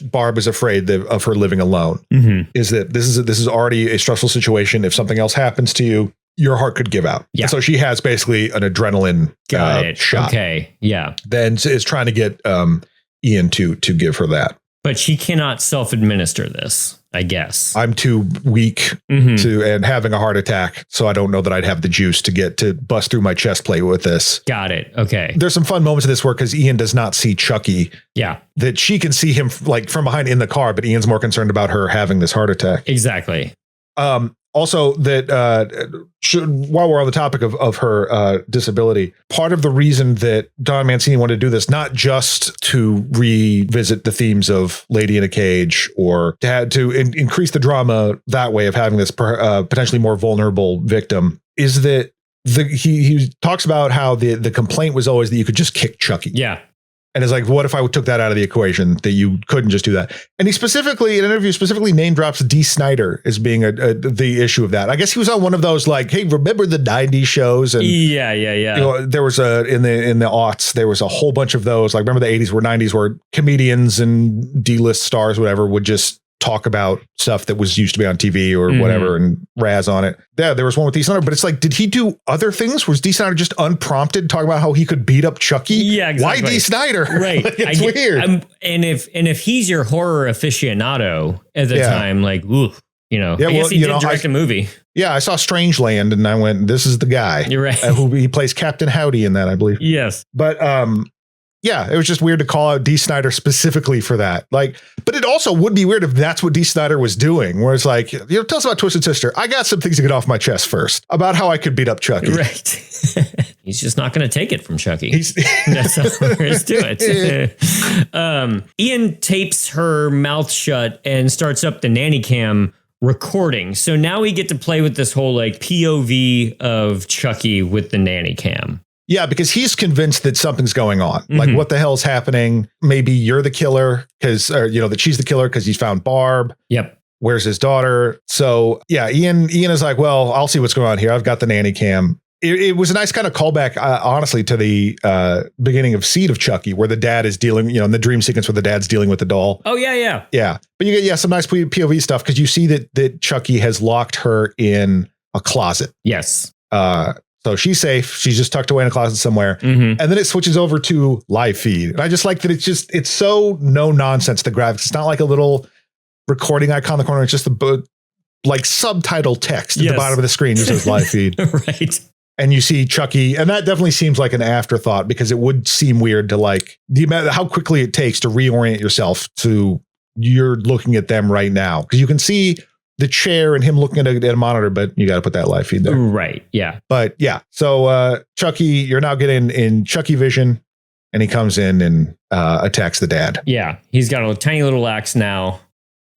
Barb is afraid of her living alone. Mm-hmm. Is that this is already a stressful situation. If something else happens to you, your heart could give out. Yeah. And so she has basically an adrenaline shot. Okay. Yeah. Then is trying to get Ian to give her that. But she cannot self-administer this, I guess. I'm too weak and having a heart attack, so I don't know that I'd have the juice to bust through my chest plate with this. Got it. Okay. There's some fun moments of this work because Ian does not see Chucky. Yeah. That she can see him like from behind in the car, but Ian's more concerned about her having this heart attack. Exactly. Also, that while we're on the topic of her disability, part of the reason that Don Mancini wanted to do this, not just to revisit the themes of Lady in a Cage or to increase the drama that way of having this potentially more vulnerable victim, is that he talks about how the complaint was always that you could just kick Chucky. Yeah. And it's like, what if I took that out of the equation, that you couldn't just do that? And he specifically, in an interview, name drops Dee Snider as being the issue of that. I guess he was on one of those like, hey, remember the 90s shows? And yeah. There was in the aughts, there was a whole bunch of those. Like, remember the 80s or 90s where comedians and D-list stars, whatever, would just talk about stuff that was used to be on TV or whatever and razz on it. Yeah, there was one with Dee Snider, but it's like, did he do other things? Was Dee Snider just unprompted talking about how he could beat up Chucky? Yeah, exactly. Why Dee Snider? Right. It's weird. And if he's your horror aficionado at the time, like, ooh, I guess he did direct a movie. Yeah, I saw Strangeland and I went, this is the guy. You're right. Who he plays Captain Howdy in that, I believe. Yes. But yeah, it was just weird to call out Dee Snider specifically for that. Like, but it also would be weird if that's what Dee Snider was doing, where it's like, tell us about Twisted Sister. I got some things to get off my chest first about how I could beat up Chucky. Right. He's just not going to take it from Chucky. That's all there is to it. Ian tapes her mouth shut and starts up the nanny cam recording. So now we get to play with this whole like POV of Chucky with the nanny cam. Yeah, because he's convinced that something's going on. Like, what the hell's happening? Maybe you're the killer that she's the killer because he's found Barb. Yep. Where's his daughter? So yeah, Ian is like, well, I'll see what's going on here. I've got the nanny cam. It was a nice kind of callback, honestly, to the beginning of Seed of Chucky, where the dad is dealing, in the dream sequence where the dad's dealing with the doll. Oh, yeah. Yeah. But you get, some nice POV stuff because you see that Chucky has locked her in a closet. Yes. So she's safe. She's just tucked away in a closet somewhere. And then it switches over to live feed. And I just like that it's so no nonsense, the graphics. It's not like a little recording icon in the corner. It's just like subtitle text at the bottom of the screen. It says live feed. Right. And you see Chucky. And that definitely seems like an afterthought because it would seem weird to like how quickly it takes to reorient yourself to you're looking at them right now because you can see the chair and him looking at a monitor, but you got to put that live feed there. Right. Yeah. But yeah, so Chucky, you're now getting in Chucky vision, and he comes in and attacks the dad. Yeah. He's got a tiny little axe now,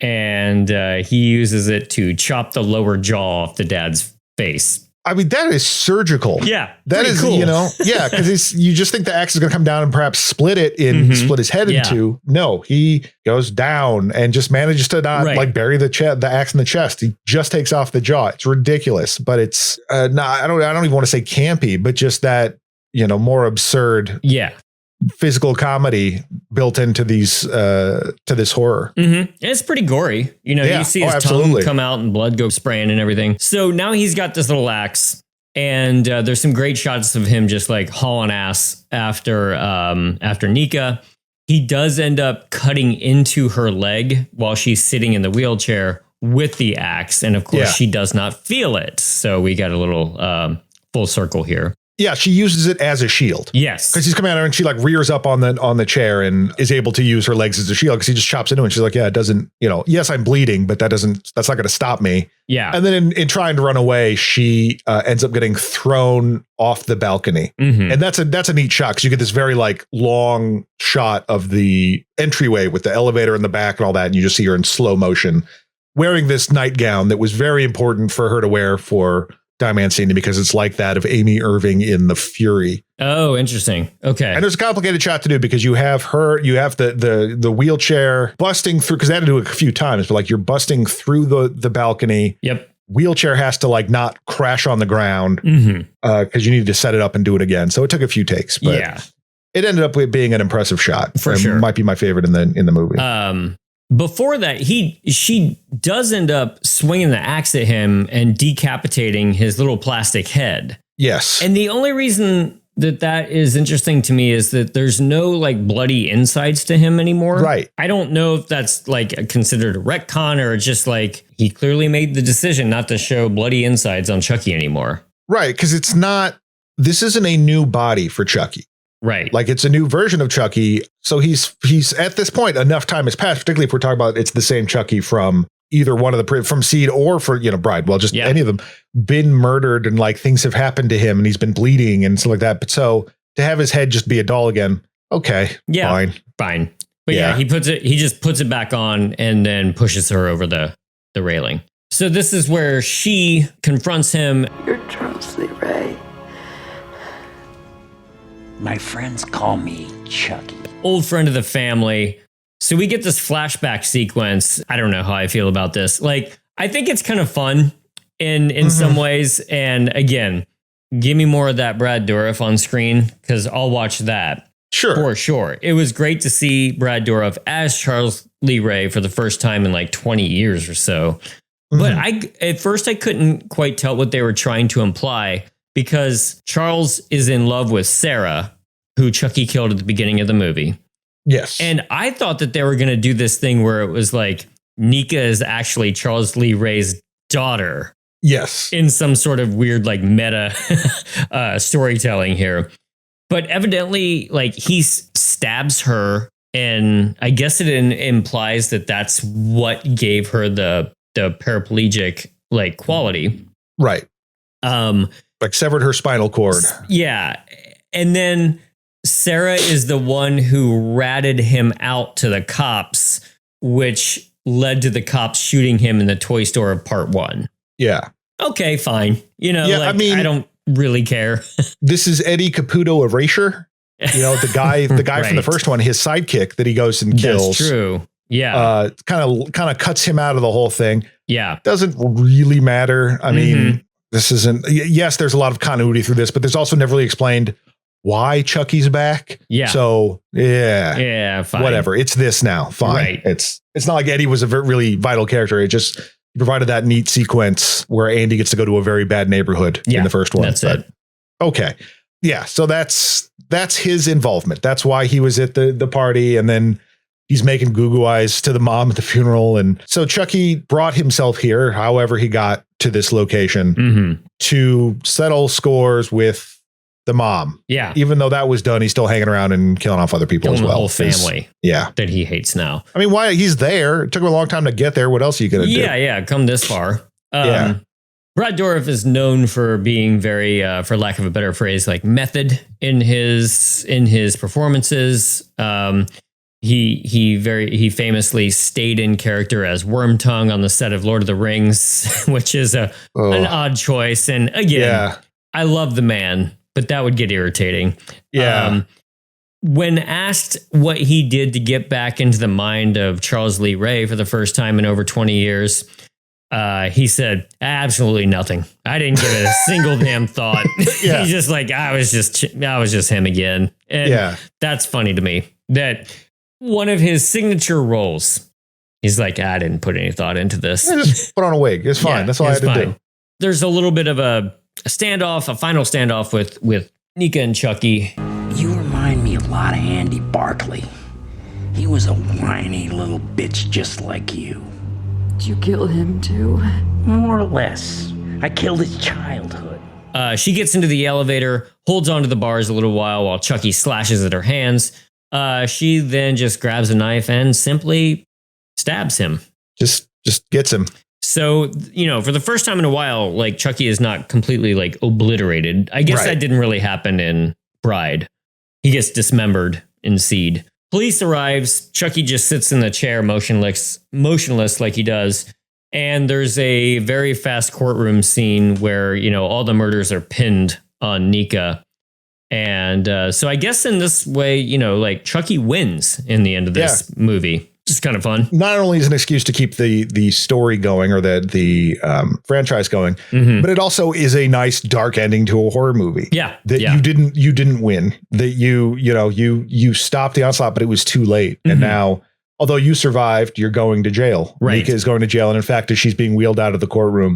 and he uses it to chop the lower jaw off the dad's face. I mean, that is surgical. Yeah. That is cool. Yeah, because you just think the axe is going to come down and perhaps split his head in two. No, he goes down and just manages to not like bury the axe in the chest. He just takes off the jaw. It's ridiculous, but it's I don't even want to say campy, but just that, more absurd. Yeah. Physical comedy built into these to this horror. It's pretty gory. You see his tongue come out and blood go spraying and everything. So now he's got this little axe, and there's some great shots of him just like hauling ass after Nika. He does end up cutting into her leg while she's sitting in the wheelchair with the axe, and of course she does not feel it. So we got a little full circle here. Yeah, she uses it as a shield. Yes. Because he's coming at her and she like rears up on the chair and is able to use her legs as a shield because he just chops into it. And she's like, yeah, it doesn't, yes, I'm bleeding, but that's not going to stop me. Yeah. And then in trying to run away, she ends up getting thrown off the balcony. And that's a neat shot because you get this very like long shot of the entryway with the elevator in the back and all that. And you just see her in slow motion wearing this nightgown that was very important for her to wear for Die Mancini because it's like that of Amy Irving in The Fury. Oh, interesting. Okay. And there's a complicated shot to do because you have the wheelchair busting through, because they had to do it a few times, but like you're busting through the balcony. Yep. Wheelchair has to like not crash on the ground because you need to set it up and do it again. So it took a few takes, but it ended up being an impressive shot. For sure. Might be my favorite in the movie. Before that, she does end up swinging the axe at him and decapitating his little plastic head. Yes. And the only reason that is interesting to me is that there's no like bloody insides to him anymore. Right. I don't know if that's like considered a retcon or just like he clearly made the decision not to show bloody insides on Chucky anymore. Right. Because this isn't a new body for Chucky. Right. Like it's a new version of Chucky. So he's at this point, enough time has passed, particularly if we're talking about it's the same Chucky from either one of from Seed or for, Bride. Well, just any of them been murdered and like things have happened to him and he's been bleeding and stuff like that. But so to have his head just be a doll again. Okay. Yeah. Fine. But he just puts it back on and then pushes her over the railing. So this is where she confronts him. You're Charles Lee Ray. My friends call me Chucky. Old friend of the family. So we get this flashback sequence. I don't know how I feel about this. Like, I think it's kind of fun in some ways. And again, give me more of that Brad Dourif on screen because I'll watch that. Sure. For sure. It was great to see Brad Dourif as Charles Lee Ray for the first time in like 20 years or so. But at first I couldn't quite tell what they were trying to imply because Charles is in love with Sarah, who Chucky killed at the beginning of the movie. Yes. And I thought that they were going to do this thing where it was like Nika is actually Charles Lee Ray's daughter. Yes. In some sort of weird like meta storytelling here. But evidently like he stabs her and I guess it implies that that's what gave her the paraplegic like quality. Right. Like severed her spinal cord. Yeah. And then Sarah is the one who ratted him out to the cops, which led to the cops shooting him in the toy store part 1. Yeah. Okay, fine. I don't really care. This is Eddie Caputo Erasure. The guy right. From the first one, his sidekick that he goes and kills. That's true. Yeah. Kind of cuts him out of the whole thing. Yeah. Doesn't really matter. I mean, this isn't, yes, there's a lot of continuity through this, but there's also never really explained why Chucky's back. Yeah. So yeah, fine. Whatever. It's this now. Fine. Right. It's not like Eddie was a really vital character. It just provided that neat sequence where Andy gets to go to a very bad neighborhood in the first one. That's it. Okay. Yeah. So that's his involvement. That's why he was at the party. And then he's making goo-goo eyes to the mom at the funeral. And so Chucky brought himself here, however he got to this location, to settle scores with the mom. Yeah. Even though that was done, he's still hanging around and killing off other people Killing as well. the whole family. Yeah. That he hates now. I mean, why he's there? It took him a long time to get there. What else are you going to do? Yeah. Come this far. Yeah. Brad Dourif is known for being very, for lack of a better phrase, like method in his performances. He famously stayed in character as Wormtongue on the set of Lord of the Rings, which is an odd choice. And again, I love the man, but that would get irritating. Yeah. When asked what he did to get back into the mind of Charles Lee Ray for the first time in over 20 years, he said, absolutely nothing. I didn't give it a single damn thought. He's just like, I was just him again. And that's funny to me that one of his signature roles, he's like, I didn't put any thought into this. Just put on a wig. It's fine. That's all I had to do. There's a little bit of a final standoff with Nika and Chucky. You remind me a lot of Andy Barkley. He was a whiny little bitch just like you. Did you kill him too? More or less. I killed his childhood. She gets into the elevator, holds onto the bars a little while Chucky slashes at her hands. She then just grabs a knife and simply stabs him. Just gets him. So, for the first time in a while, like Chucky is not completely like obliterated. I guess that didn't really happen in Bride. He gets dismembered in Seed. Police arrives. Chucky just sits in the chair, motionless like he does. And there's a very fast courtroom scene where, all the murders are pinned on Nika. And so I guess in this way, like Chucky wins in the end of this movie. It's kind of fun. Not only is an excuse to keep the story going or the franchise going, but it also is a nice dark ending to a horror movie. Yeah. That you didn't win. That you stopped the onslaught, but it was too late. And now, although you survived, you're going to jail. Right. Nika is going to jail. And in fact, as she's being wheeled out of the courtroom,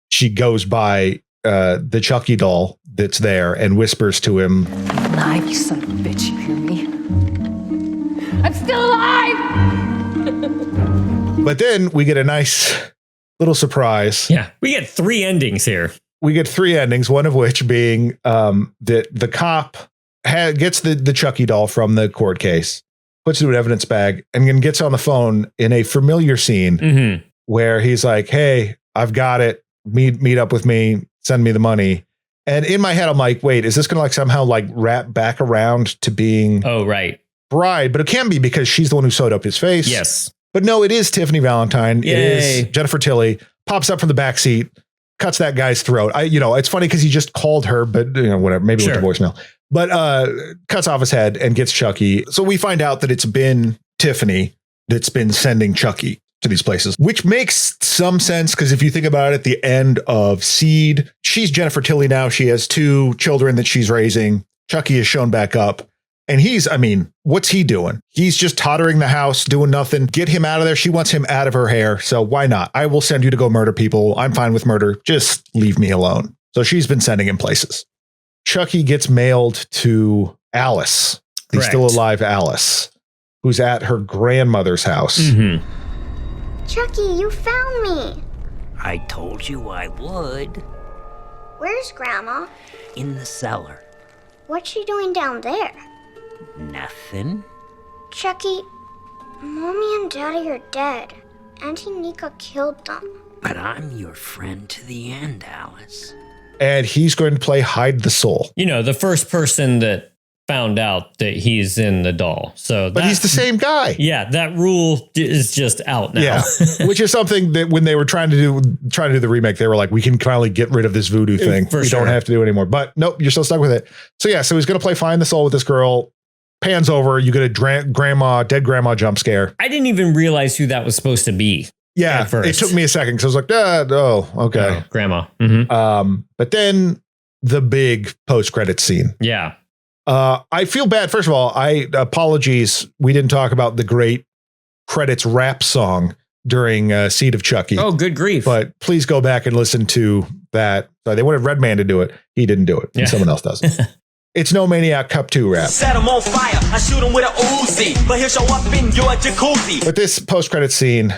she goes by the Chucky doll that's there and whispers to him, Alive, you son of a bitch, you hear me? I'm still alive! But then we get a nice little surprise. Yeah, we get 3 endings here. We get 3 endings, one of which being that the cop gets the Chucky doll from the court case, puts it in an evidence bag, and then gets on the phone in a familiar scene where he's like, hey, I've got it. Meet up with me. Send me the money. And in my head, I'm like, wait, is this going to like somehow like wrap back around to being Bride? But it can be because she's the one who sewed up his face. Yes. But no, it is Tiffany Valentine. Yay. It is Jennifer Tilly. Pops up from the back seat, cuts that guy's throat. It's funny because he just called her, but whatever, maybe with the voicemail. But cuts off his head and gets Chucky. So we find out that it's been Tiffany that's been sending Chucky to these places, which makes some sense because if you think about it, at the end of Seed, she's Jennifer Tilly now. She has 2 children that she's raising. Chucky is shown back up. And what's he doing? He's just tottering the house, doing nothing. Get him out of there. She wants him out of her hair. So why not? I will send you to go murder people. I'm fine with murder. Just leave me alone. So she's been sending him places. Chucky gets mailed to Alice, the still alive Alice, who's at her grandmother's house. Chucky, you found me. I told you I would. Where's Grandma? In the cellar. What's she doing down there? Nothing. Chucky, Mommy and Daddy are dead. Auntie Nika killed them. But I'm your friend to the end, Alice. And he's going to play Hide the Soul. The first person that found out that he's in the doll. But he's the same guy. Yeah, that rule is just out now. Yeah, which is something that when they were trying to do the remake, they were like, we can finally get rid of this voodoo thing. We don't have to do it anymore. But nope, you're still stuck with it. So he's going to play Find the Soul with this girl. Pans over, you get a dead grandma jump scare. I didn't even realize who that was supposed to be. Yeah, it took me a second because I was like, okay. Oh, grandma. But then the big post-credits scene. Yeah. I feel bad. First of all, apologies. We didn't talk about the great credits rap song during Seed of Chucky. Oh, good grief. But please go back and listen to that. They wanted Redman to do it. He didn't do it. And someone else does it. It's No Maniac Cup 2 rap. Set him on fire. I shoot him with an Uzi, but he'll show up in your jacuzzi. But this post-credit scene,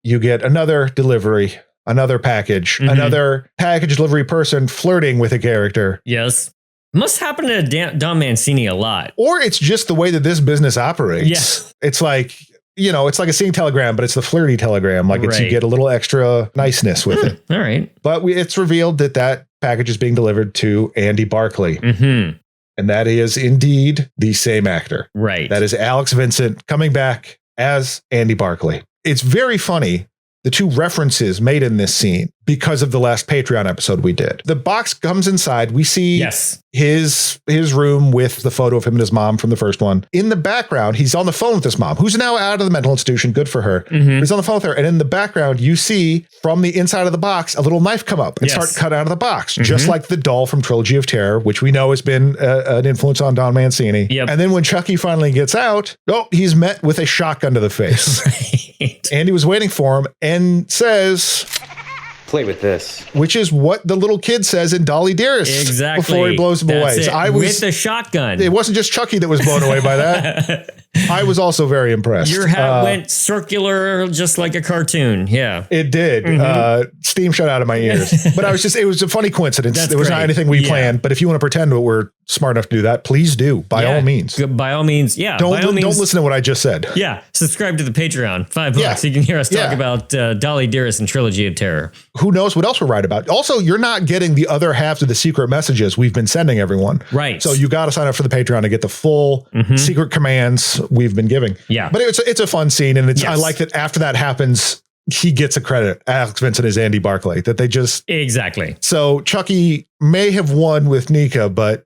you get another delivery, another package, another package delivery person flirting with a character. Yes. Must happen to Don Mancini a lot. Or it's just the way that this business operates. Yes. It's like, it's like a seeing telegram, but it's the flirty telegram. Like you get a little extra niceness with it. All right. But it's revealed that package is being delivered to Andy Barclay. Mm-hmm. And that is indeed the same actor. Right. That is Alex Vincent coming back as Andy Barclay. It's very funny, the two references made in this scene because of the last Patreon episode we did. The box comes inside. We see his room with the photo of him and his mom from the first one. In the background, he's on the phone with his mom, who's now out of the mental institution. Good for her. Mm-hmm. He's on the phone with her. And in the background, you see from the inside of the box, a little knife come up and start cut out of the box, just like the doll from Trilogy of Terror, which we know has been an influence on Don Mancini. Yep. And then when Chucky finally gets out, he's met with a shotgun to the face. Andy was waiting for him and says, "Play with this," which is what the little kid says in Dolly Dearest before he blows him away. So with the shotgun. It wasn't just Chucky that was blown away by that. I was also very impressed. Your hat went circular, just like a cartoon. Yeah, it did. Steam shut out of my ears. But it was a funny coincidence. There was not anything we planned. But if you want to pretend that we're smart enough to do that, please do. By all means. By all means. Yeah. Don't listen to what I just said. Yeah. Subscribe to the Patreon. $5. Yeah. You can hear us talk about Dolly Dearest and Trilogy of Terror. Who knows what else we're right about? Also, you're not getting the other half of the secret messages we've been sending everyone. Right. So you got to sign up for the Patreon to get the full secret commands we've been giving. Yeah. But it's a fun scene. And I like that after that happens, he gets a credit. Alex Vincent is Andy Barclay. That they just... Exactly. So Chucky may have won with Nika, but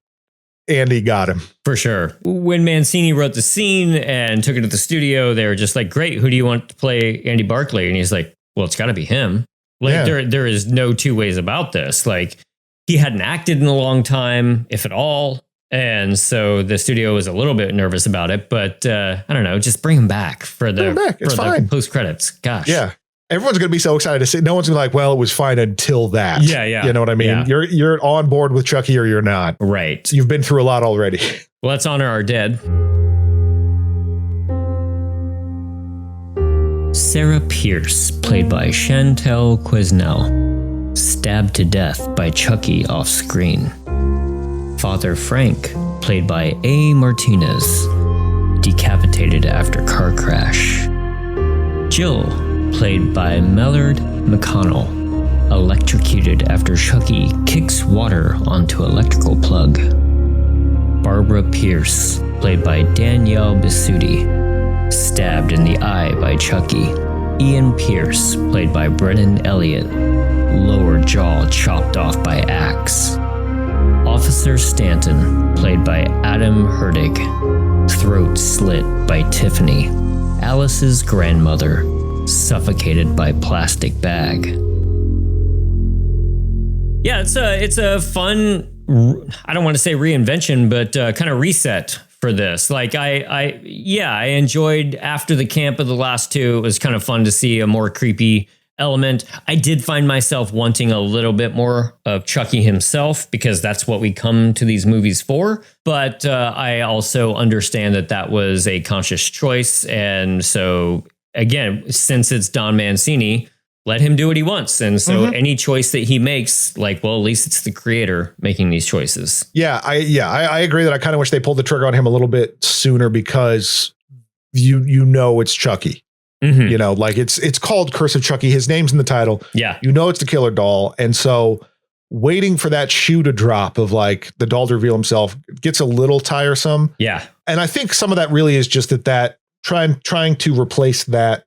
Andy got him. For sure. When Mancini wrote the scene and took it to the studio, they were just like, great, who do you want to play Andy Barclay? And he's like, well, it's got to be him. Like, there is no two ways about this. Like, he hadn't acted in a long time, if at all. And so the studio was a little bit nervous about it. But I don't know, just bring him back for the post credits. Gosh. Yeah. Everyone's going to be so excited to see. No one's going to be like, well, it was fine until that. Yeah, yeah. You know what I mean? Yeah. You're on board with Chucky or you're not. Right. You've been through a lot already. Well, let's honor our dead. Sarah Pierce, played by Chantel Quesnel, stabbed to death by Chucky off screen. Father Frank, played by A. Martinez, decapitated after car crash. Jill, played by Mellard McConnell, electrocuted after Chucky kicks water onto electrical plug. Barbara Pierce, played by Danielle Bisutti, stabbed in the eye by Chucky. Ian Pierce, played by Brennan Elliott, lower jaw chopped off by axe. Officer Stanton, played by Adam Herdig, throat slit by Tiffany. Alice's grandmother, suffocated by plastic bag. Yeah, it's a fun, I don't want to say reinvention, but kind of reset for this. Like I enjoyed after the camp of the last two. It was kind of fun to see a more creepy element. I did find myself wanting a little bit more of Chucky himself because that's what we come to these movies for. But I also understand that was a conscious choice. And so again, since it's Don Mancini, let him do what he wants. And so any choice that he makes, like, well, at least it's the creator making these choices. Yeah, I agree that I kind of wish they pulled the trigger on him a little bit sooner because you know it's Chucky. You know, like it's called Curse of Chucky. His name's in the title. Yeah. You know it's the killer doll. And so waiting for that shoe to drop of like the doll to reveal himself gets a little tiresome. Yeah. And I think some of that really is just that trying to replace that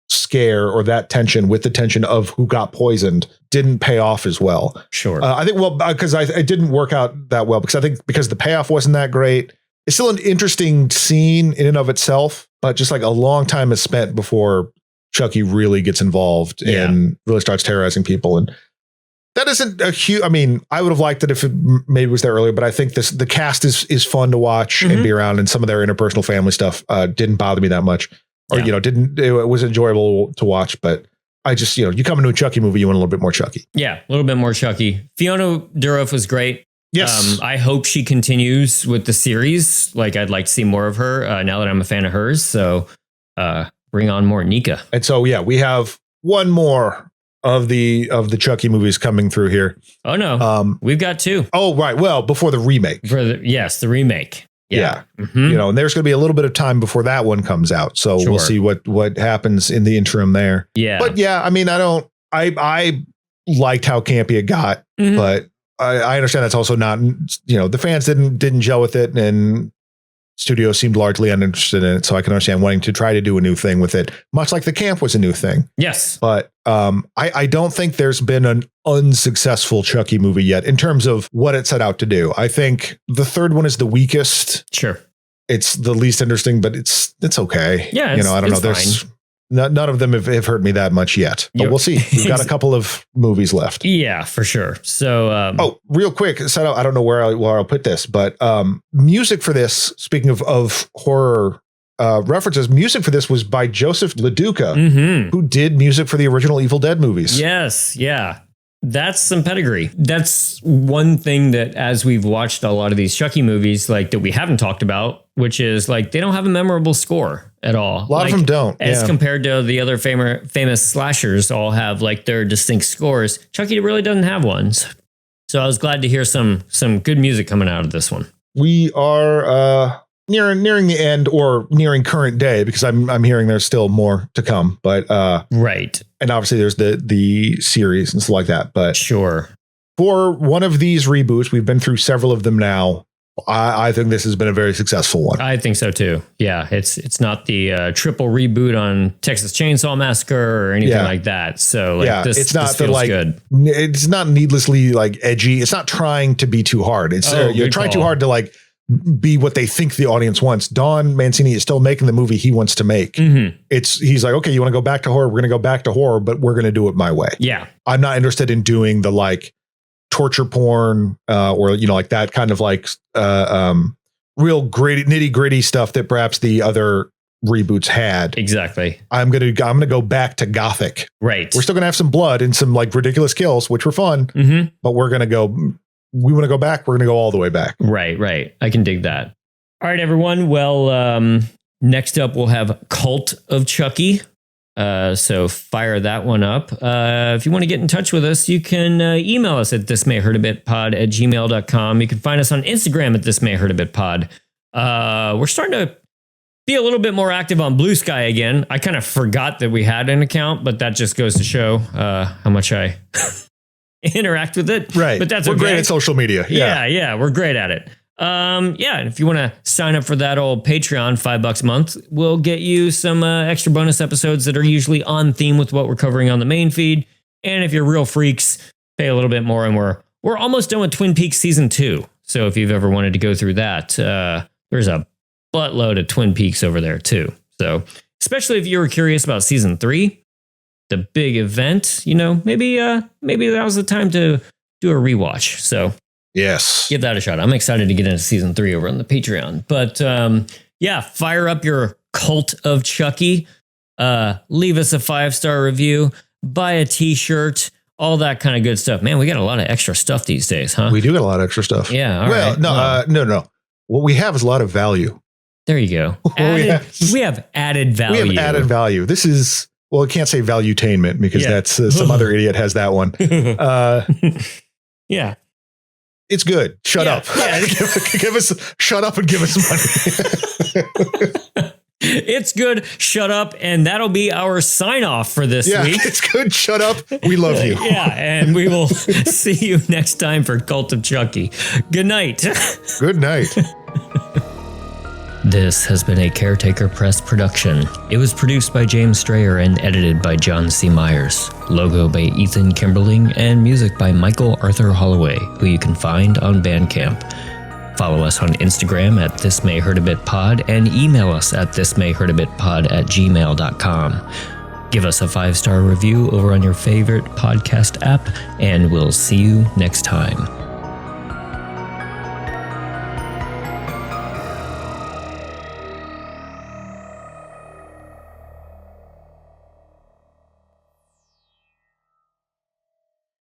scare or that tension with the tension of who got poisoned didn't pay off as well. Sure. I think, well, because it didn't work out that well, because the payoff wasn't that great. It's still an interesting scene in and of itself, but just like a long time is spent before Chucky really gets involved and really starts terrorizing people. And that isn't a huge, I mean, I would have liked it if it maybe was there earlier, but I think the cast is fun to watch and be around, and some of their interpersonal family stuff didn't bother me that much, or, it was enjoyable to watch, but I just, you come into a Chucky movie, you want a little bit more Chucky. Yeah. A little bit more Chucky. Fiona Dourif was great. Yes. I hope she continues with the series. Like, I'd like to see more of her now that I'm a fan of hers. So bring on more Nika. And so, we have one more of the Chucky movies coming through here. Oh no, we've got 2. Oh right, well before the remake. The remake. Yeah. You know, and there's going to be a little bit of time before that one comes out, so we'll see what happens in the interim there. Yeah, but yeah, I mean, I liked how campy it got, but I understand that's also not, you know, the fans didn't gel with it, and studio seemed largely uninterested in it. So I can understand wanting to try to do a new thing with it, much like the camp was a new thing. Yes. But I don't think there's been an unsuccessful Chucky movie yet in terms of what it set out to do. I think the third one is the weakest. Sure. It's the least interesting, but it's okay. Yeah. You know, I don't know. There's none of them have hurt me that much yet, but we'll see. We've got a couple of movies left. Yeah, for sure. So, real quick, I don't know where I'll put this, but music for this, speaking of horror references, music for this was by Joseph LaDuca, who did music for the original Evil Dead movies. Yes. Yeah. That's some pedigree. That's one thing that, as we've watched a lot of these Chucky movies, like that we haven't talked about, which is like they don't have a memorable score at all. A lot of them don't. As compared to the other famous slashers, all have like their distinct scores. Chucky really doesn't have one. So I was glad to hear some good music coming out of this one. We are nearing the end, or nearing current day, because I'm hearing there's still more to come. But right. And obviously there's the series and stuff like that. But sure, for one of these reboots, we've been through several of them now. I think this has been a very successful one. I think so too. Yeah, it's not the triple reboot on Texas Chainsaw Massacre or anything like that. So like, it's not feels like good. It's not needlessly like edgy. It's not trying to be too hard. It's you're trying too hard to like be what they think the audience wants. Don Mancini is still making the movie he wants to make. He's like, okay, you want to go back to horror? We're going to go back to horror, but we're going to do it my way. Yeah, I'm not interested in doing the like torture porn or you know, like that kind of like real gritty, nitty gritty stuff that perhaps the other reboots had. Exactly. I'm gonna go back to Gothic. Right. We're still gonna have some blood and some like ridiculous kills, which were fun. But we want to go back. We're gonna go all the way back. Right. I can dig that. All right, everyone. Well, next up we'll have Cult of Chucky. So fire that one up. If you want to get in touch with us, you can email us at thismayhurtabitpod@gmail.com. You can find us on Instagram at thismayhurtabitpod. We're starting to be a little bit more active on Blue Sky again. I kind of forgot that we had an account, but that just goes to show how much I interact with it. Right. But that's we're okay. great at social media. Yeah, we're great at it. And if you want to sign up for that old Patreon, $5 a month, we'll get you some extra bonus episodes that are usually on theme with what we're covering on the main feed. And if you're real freaks, pay a little bit more, and we're almost done with Twin Peaks season 2. So if you've ever wanted to go through that, there's a buttload of Twin Peaks over there too. So especially if you were curious about season 3, the big event, you know, maybe that was the time to do a rewatch. So yes, give that a shot. I'm excited to get into season 3 over on the Patreon. But fire up your Cult of Chucky. Leave us a 5-star review. Buy a t-shirt. All that kind of good stuff. Man, we got a lot of extra stuff these days, huh? We do get a lot of extra stuff. Yeah. No. What we have is a lot of value. There you go. We have added value. We have added value. This is, well, I can't say valuetainment because that's some other idiot has that one. Yeah. It's good. Shut up. Yeah. Shut up and give us money. It's good. Shut up. And that'll be our sign off for this week. It's good. Shut up. We love you. And we will see you next time for Cult of Chucky. Good night. Good night. This has been a Caretaker Press production. It was produced by James Strayer and edited by John C. Myers. Logo by Ethan Kimberling and music by Michael Arthur Holloway, who you can find on Bandcamp. Follow us on Instagram at thismayhurtabitpod and email us at thismayhurtabitpod@gmail.com. Give us a 5-star review over on your favorite podcast app, and we'll see you next time.